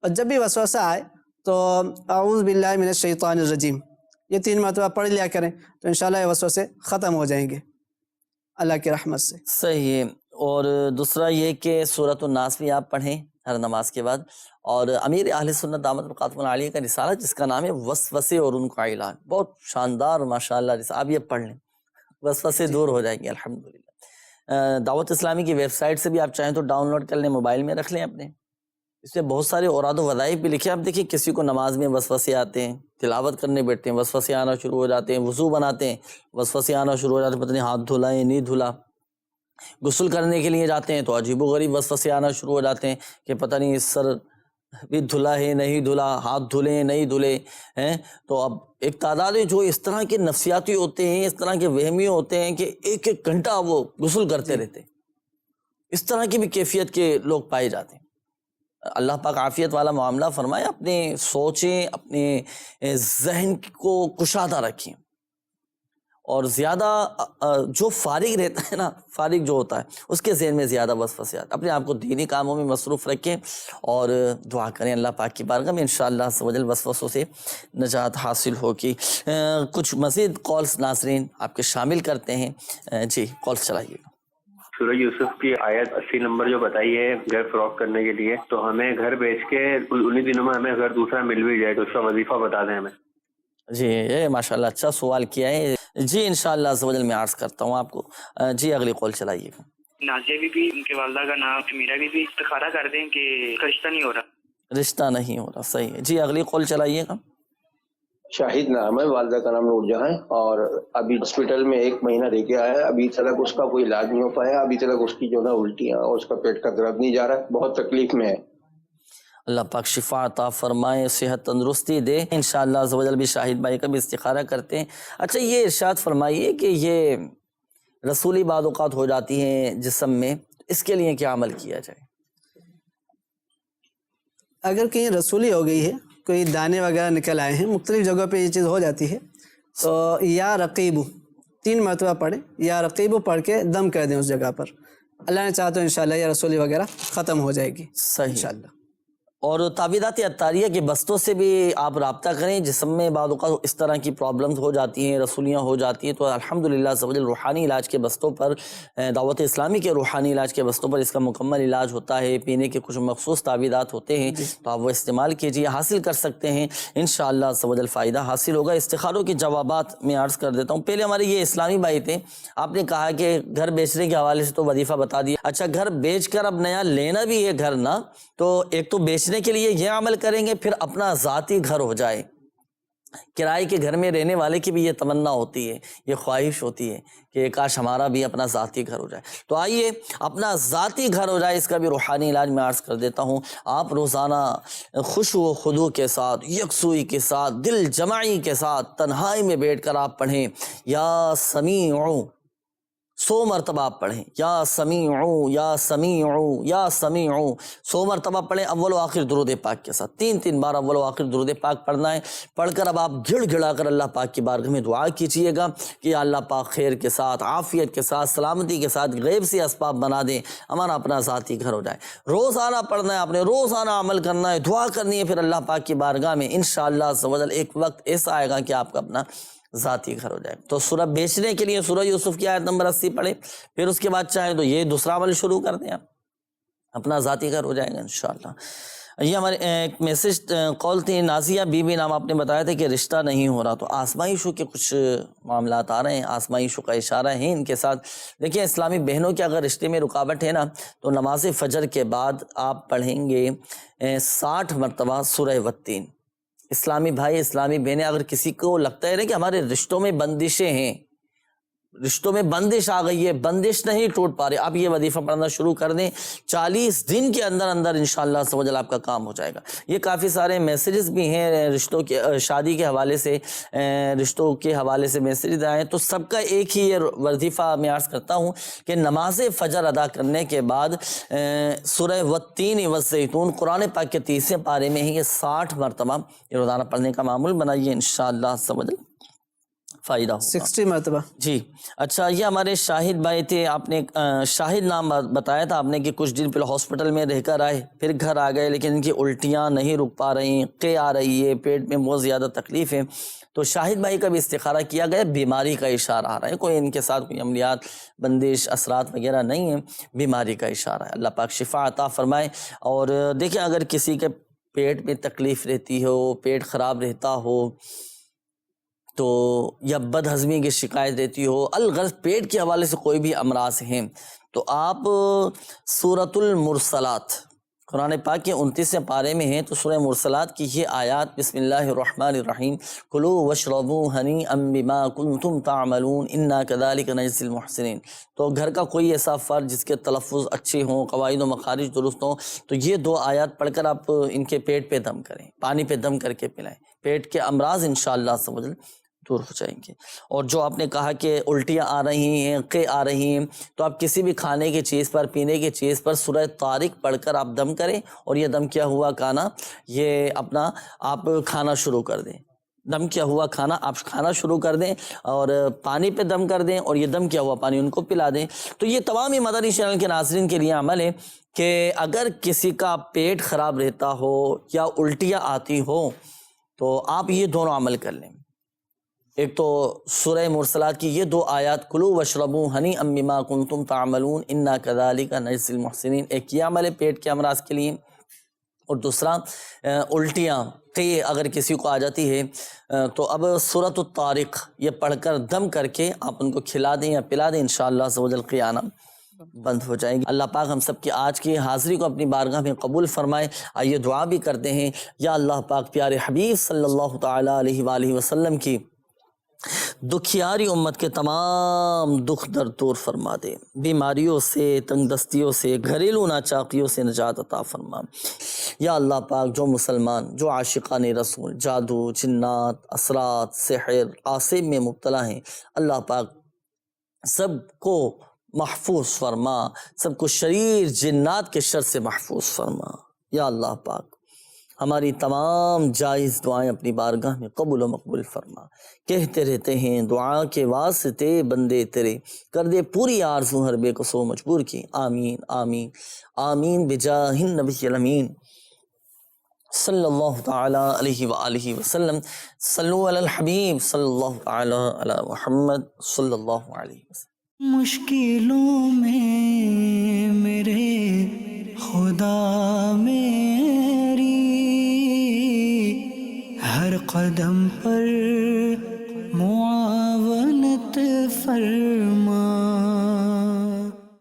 اور جب بھی وسوسہ آئے تو اعوذ باللہ من الشیطان الرجیم یہ 3 مرتبہ پڑھ لیا کریں تو انشاءاللہ یہ وسوسے ختم ہو جائیں گے اللہ کی رحمت سے. صحیح ہے. اور دوسرا یہ کہ سورۃ الناس بھی آپ پڑھیں ہر نماز کے بعد. اور امیر اہل سنت دامت برکاتہم العالیہ کا رسالہ جس کا نام ہے وسوسے اور ان کا علاج، بہت شاندار ماشاءاللہ رسالہ، آپ یہ پڑھ لیں، وسوسے دور ہو جائیں گے الحمدللہ. دعوت اسلامی کی ویب سائٹ سے بھی آپ چاہیں تو ڈاؤن لوڈ کر لیں، موبائل میں رکھ لیں اپنے. اس میں بہت سارے اوراد و وظائف بھی لکھے. آپ دیکھیں کسی کو نماز میں وسوسے آتے ہیں، تلاوت کرنے بیٹھتے ہیں وسوسے آنا شروع ہو جاتے ہیں، وضو بناتے ہیں وسوسے آنا شروع ہو جاتے ہیں، پتہ نہیں ہاتھ دھلا ہے نہیں دھلا. غسل کرنے کے لیے جاتے ہیں تو عجیب و غریب وسوسے آنا شروع ہو جاتے ہیں کہ پتہ نہیں سر بھی دھلا ہے نہیں دھلا، ہاتھ دھلے ہیں نہیں دھلے ہیں. تو اب ایک تعداد ہے جو اس طرح کے نفسیاتی ہوتے ہیں، اس طرح کے وہمی ہوتے ہیں کہ 1 گھنٹہ وہ غسل کرتے رہتے ہیں. اس طرح کی بھی کیفیت کے لوگ پائے جاتے ہیں. اللہ پاک عافیت والا معاملہ فرمائے. اپنے سوچیں، اپنے ذہن کو کشادہ رکھیں، اور زیادہ جو فارغ رہتا ہے نا، فارغ جو ہوتا ہے اس کے ذہن میں زیادہ وسوسے آتے. اپنے آپ کو دینی کاموں میں مصروف رکھیں اور دعا کریں اللہ پاک کی بارگاہ میں، انشاءاللہ عز و جل وسوسوں سے نجات حاصل ہوگی. کچھ مزید کالز ناظرین آپ کے شامل کرتے ہیں. جی کالز چلائیے گا. سورہ یوسف کی آیت 80 نمبر جو بتائی ہے گھر فروخت کرنے کے لیے، تو ہمیں گھر بیچ کے انہی دنوں میں ہمیں گھر دوسرا مل بھی جائے تو اس کا وظیفہ بتا دیں ہمیں. جی یہ ماشاءاللہ اچھا سوال کیا ہے. جی انشاءاللہ عز و جل میں عرض کرتا ہوں آپ کو. جی اگلی کال چلائیے گا. نازیہ بی بی ان کے والدہ کا نام میرا بی بی، استخارہ کر دیں کہ رشتہ نہیں ہو رہا. رشتہ نہیں ہو رہا. صحیح ہے. جی اگلی کال چلائیے گا. شاہد نام ہے، والدہ کا نام نور جہاں ہے، اور ابھی ہاسپٹل میں 1 مہینہ رہ کے آیا ہے. ابھی تک اس کا کوئی علاج نہیں ہو پایا. ابھی تک اس کی جو نا الٹیاں اور اس کا پیٹ کا درد نہیں جا رہا، بہت تکلیف میں ہے. اللہ پاک شفا عطا فرمائے، صحت تندرستی دے. انشاءاللہ عز و جل بھی شاہد بھائی کا بھی استخارہ کرتے ہیں. اچھا یہ ارشاد فرمائیے کہ یہ رسولی بعض اوقات ہو جاتی ہیں جسم میں، اس کے لیے کیا عمل کیا جائے؟ اگر کہیں رسولی ہو گئی ہے، کوئی دانے وغیرہ نکل آئے ہیں، مختلف جگہوں پہ یہ چیز ہو جاتی ہے، تو یا رقیبو 3 مرتبہ پڑھیں، یا رقیبو پڑھ کے دم کر دیں اس جگہ پر. اللہ نے چاہا تو انشاءاللہ یہ رسولی وغیرہ ختم ہو جائے گی. صحیح. انشاءاللہ. اور تعویذات عطاریہ کے بستوں سے بھی آپ رابطہ کریں. جسم میں بعض اوقات اس طرح کی پرابلمز ہو جاتی ہیں، رسولیاں ہو جاتی ہیں، تو الحمدللہ عز و جل روحانی علاج کے بستوں پر، دعوت اسلامی کے روحانی علاج کے بستوں پر اس کا مکمل علاج ہوتا ہے. پینے کے کچھ مخصوص تعویذات ہوتے ہیں تو آپ وہ استعمال کیجیے، حاصل کر سکتے ہیں. انشاءاللہ عز و جل فائدہ حاصل ہوگا. استخاروں کے جوابات میں عرض کر دیتا ہوں. پہلے ہمارے یہ اسلامی بھائی تھے، آپ نے کہا کہ گھر بیچنے کے حوالے سے تو وظیفہ بتا دیا. اچھا گھر بیچ کر اب نیا لینا بھی ہے گھر نا، تو ایک تو بیچنے کے لیے یہ عمل کریں گے، پھر اپنا ذاتی گھر ہو جائے. کرائے کے گھر میں رہنے والے کی بھی یہ تمنا ہوتی ہے، یہ خواہش ہوتی ہے کہ کاش ہمارا بھی اپنا ذاتی گھر ہو جائے. تو آئیے اپنا ذاتی گھر ہو جائے، اس کا بھی روحانی علاج میں عرض کر دیتا ہوں. آپ روزانہ خشوع و خضوع کے ساتھ، یکسوئی کے ساتھ، دل جمعی کے ساتھ تنہائی میں بیٹھ کر آپ پڑھیں یا سمیع، 100 مرتبہ آپ پڑھیں یا سمیع یا سمیع یا سمیع. 100 مرتبہ پڑھیں اول و آخر درود پاک کے ساتھ. 3 بار اول و آخر درود پاک پڑھنا ہے. پڑھ کر اب آپ گڑ گڑا کر اللہ پاک کی بارگاہ میں دعا کیجیے گا کہ یا اللہ پاک خیر کے ساتھ، عافیت کے ساتھ، سلامتی کے ساتھ غیب سے اسباب بنا دیں، ہمارا اپنا ذاتی گھر ہو جائے. روزانہ پڑھنا ہے، آپ نے روزانہ عمل کرنا ہے، دعا کرنی ہے پھر اللہ پاک کی بارگاہ میں. انشاءاللہ عز و جل ایک وقت ایسا آئے گا کہ آپ کا اپنا ذاتی گھر ہو جائے. تو سورہ بیچنے کے لیے سورہ یوسف کی آیت نمبر 80 پڑھیں، پھر اس کے بعد چاہیں تو یہ دوسرا عمل شروع کر دیں، آپ اپنا ذاتی گھر ہو جائے گا انشاءاللہ. یہ ہمارے ایک میسج کال تھی، نازیہ بی بی نام آپ نے بتایا تھا کہ رشتہ نہیں ہو رہا، تو آزمائشوں کے کچھ معاملات آ رہے ہیں، آزمائشوں کا اشارہ ہے ان کے ساتھ۔ دیکھیں اسلامی بہنوں کے اگر رشتے میں رکاوٹ ہے نا، تو نماز فجر کے بعد آپ پڑھیں گے 60 مرتبہ سورہ والتین۔ اسلامی بھائی اسلامی بہنیں، اگر کسی کو لگتا ہے نا کہ ہمارے رشتوں میں بندشیں ہیں، رشتوں میں بندش آ گئی ہے، بندش نہیں ٹوٹ پا رہے، آپ یہ وظیفہ پڑھنا شروع کر دیں، 40 دن کے اندر اندر انشاءاللہ عز و جل آپ کا کام ہو جائے گا۔ یہ کافی سارے میسیجز بھی ہیں رشتوں کے، شادی کے حوالے سے، رشتوں کے حوالے سے میسیجز آئے ہیں، تو سب کا ایک ہی یہ وظیفہ میں عرض کرتا ہوں کہ نماز فجر ادا کرنے کے بعد سورہ والتین والزیتون قرآن پاک کے 30 پارے میں ہی یہ 60 مرتبہ یہ روزانہ پڑھنے کا معمول بنائیے، انشاءاللہ عز و جل فائدہ ہوگا۔ 60 مرتبہ جی اچھا، یہ ہمارے شاہد بھائی تھے، آپ نے شاہد نام بتایا تھا آپ نے کہ کچھ دن پہلے ہاسپٹل میں رہ کر آئے، پھر گھر آ گئے، لیکن ان کی الٹیاں نہیں رک پا رہی ہیں، قے آ رہی ہے، پیٹ میں بہت زیادہ تکلیف ہے، تو شاہد بھائی کا بھی استخارہ کیا گیا، بیماری کا اشارہ آ رہا ہے، کوئی ان کے ساتھ کوئی عملیات بندش اثرات وغیرہ نہیں ہیں، بیماری کا اشارہ ہے، اللہ پاک شفا عطا فرمائے۔ اور دیکھیں اگر کسی کے پیٹ میں تکلیف رہتی ہو، پیٹ خراب رہتا ہو تو، یا بد ہضمی کی شکایت رہتی ہو، الغرض پیٹ کے حوالے سے کوئی بھی امراض ہیں، تو آپ سورۃ المرسلات قرآن پاک کے 29 پارے میں ہیں، تو سورہ مرسلات کی یہ آیات، بسم اللہ الرحمن الرحیم، کلوا واشربوا ہنیئا بما کنتم تعملون انا کذلک نجزی المحسنین، تو گھر کا کوئی ایسا فرد جس کے تلفظ اچھے ہوں، قواعد و مخارج درست ہوں، تو یہ 2 آیات پڑھ کر آپ ان کے پیٹ پہ دم کریں، پانی پہ دم کر کے پلائیں، پیٹ کے امراض انشاءاللہ عز و جل دور ہو جائیں گے۔ اور جو آپ نے کہا کہ الٹیاں آ رہی ہیں، قے آ رہی ہیں، تو آپ کسی بھی کھانے کی چیز پر، پینے کی چیز پر سورہ طارق پڑھ کر آپ دم کریں، اور یہ دم کیا ہوا کھانا، یہ اپنا آپ کھانا شروع کر دیں، دم کیا ہوا کھانا آپ کھانا شروع کر دیں، اور پانی پہ دم کر دیں، اور یہ دم کیا ہوا پانی ان کو پلا دیں۔ تو یہ تمام ہی مدنی چینل کے ناظرین کے لیے عمل ہے کہ اگر کسی کا پیٹ خراب رہتا ہو یا الٹیاں آتی ہو، تو آپ یہ دونوں عمل کر لیں۔ ایک تو سورہ مرسلات کی یہ 2 آیات، کلوا واشربوا ہنیئا بما کنتم تعملون انا کذلک نجزی المحسنین، ایک یہ عمل ہے پیٹ کے امراض کے لیے، اور دوسرا الٹیاں قے اگر کسی کو آ جاتی ہے تو اب سورۃ الطارق یہ پڑھ کر دم کر کے آپ ان کو کھلا دیں یا پلا دیں، انشاءاللہ عز و جل قیانہ بند ہو جائے گی۔ اللہ پاک ہم سب کی آج کی حاضری کو اپنی بارگاہ میں قبول فرمائے۔ آئیے دعا بھی کرتے ہیں، یا اللہ پاک پیارے حبیب صلی اللہ تعالیٰ علیہ وآلہ وسلم کی دکھیاری امت کے تمام دکھ درد دور فرما دے، بیماریوں سے، تنگ دستیوں سے، گھریلو ناچاقیوں سے نجات عطا فرما۔ یا اللہ پاک جو مسلمان جو عاشقان رسول جادو، جنات، اثرات، سحر، عاصب میں مبتلا ہیں، اللہ پاک سب کو محفوظ فرما، سب کو شریر جنات کے شر سے محفوظ فرما۔ یا اللہ پاک ہماری تمام جائز دعائیں اپنی بارگاہ میں قبول و مقبول فرما۔ کہتے رہتے ہیں دعا کے واسطے بندے تیرے، کر دے پوری آرزو ہر بے قصو مجبور کی، آمین آمین آمین بجاہ النبی الامین صلی اللہ تعالی علیہ وآلہ وسلم۔ صلو علی الحبیب صلی اللہ تعالی علی محمد صلی اللہ علیہ وسلم۔ مشکلوں میں میرے خدا میری، ہر قدم پر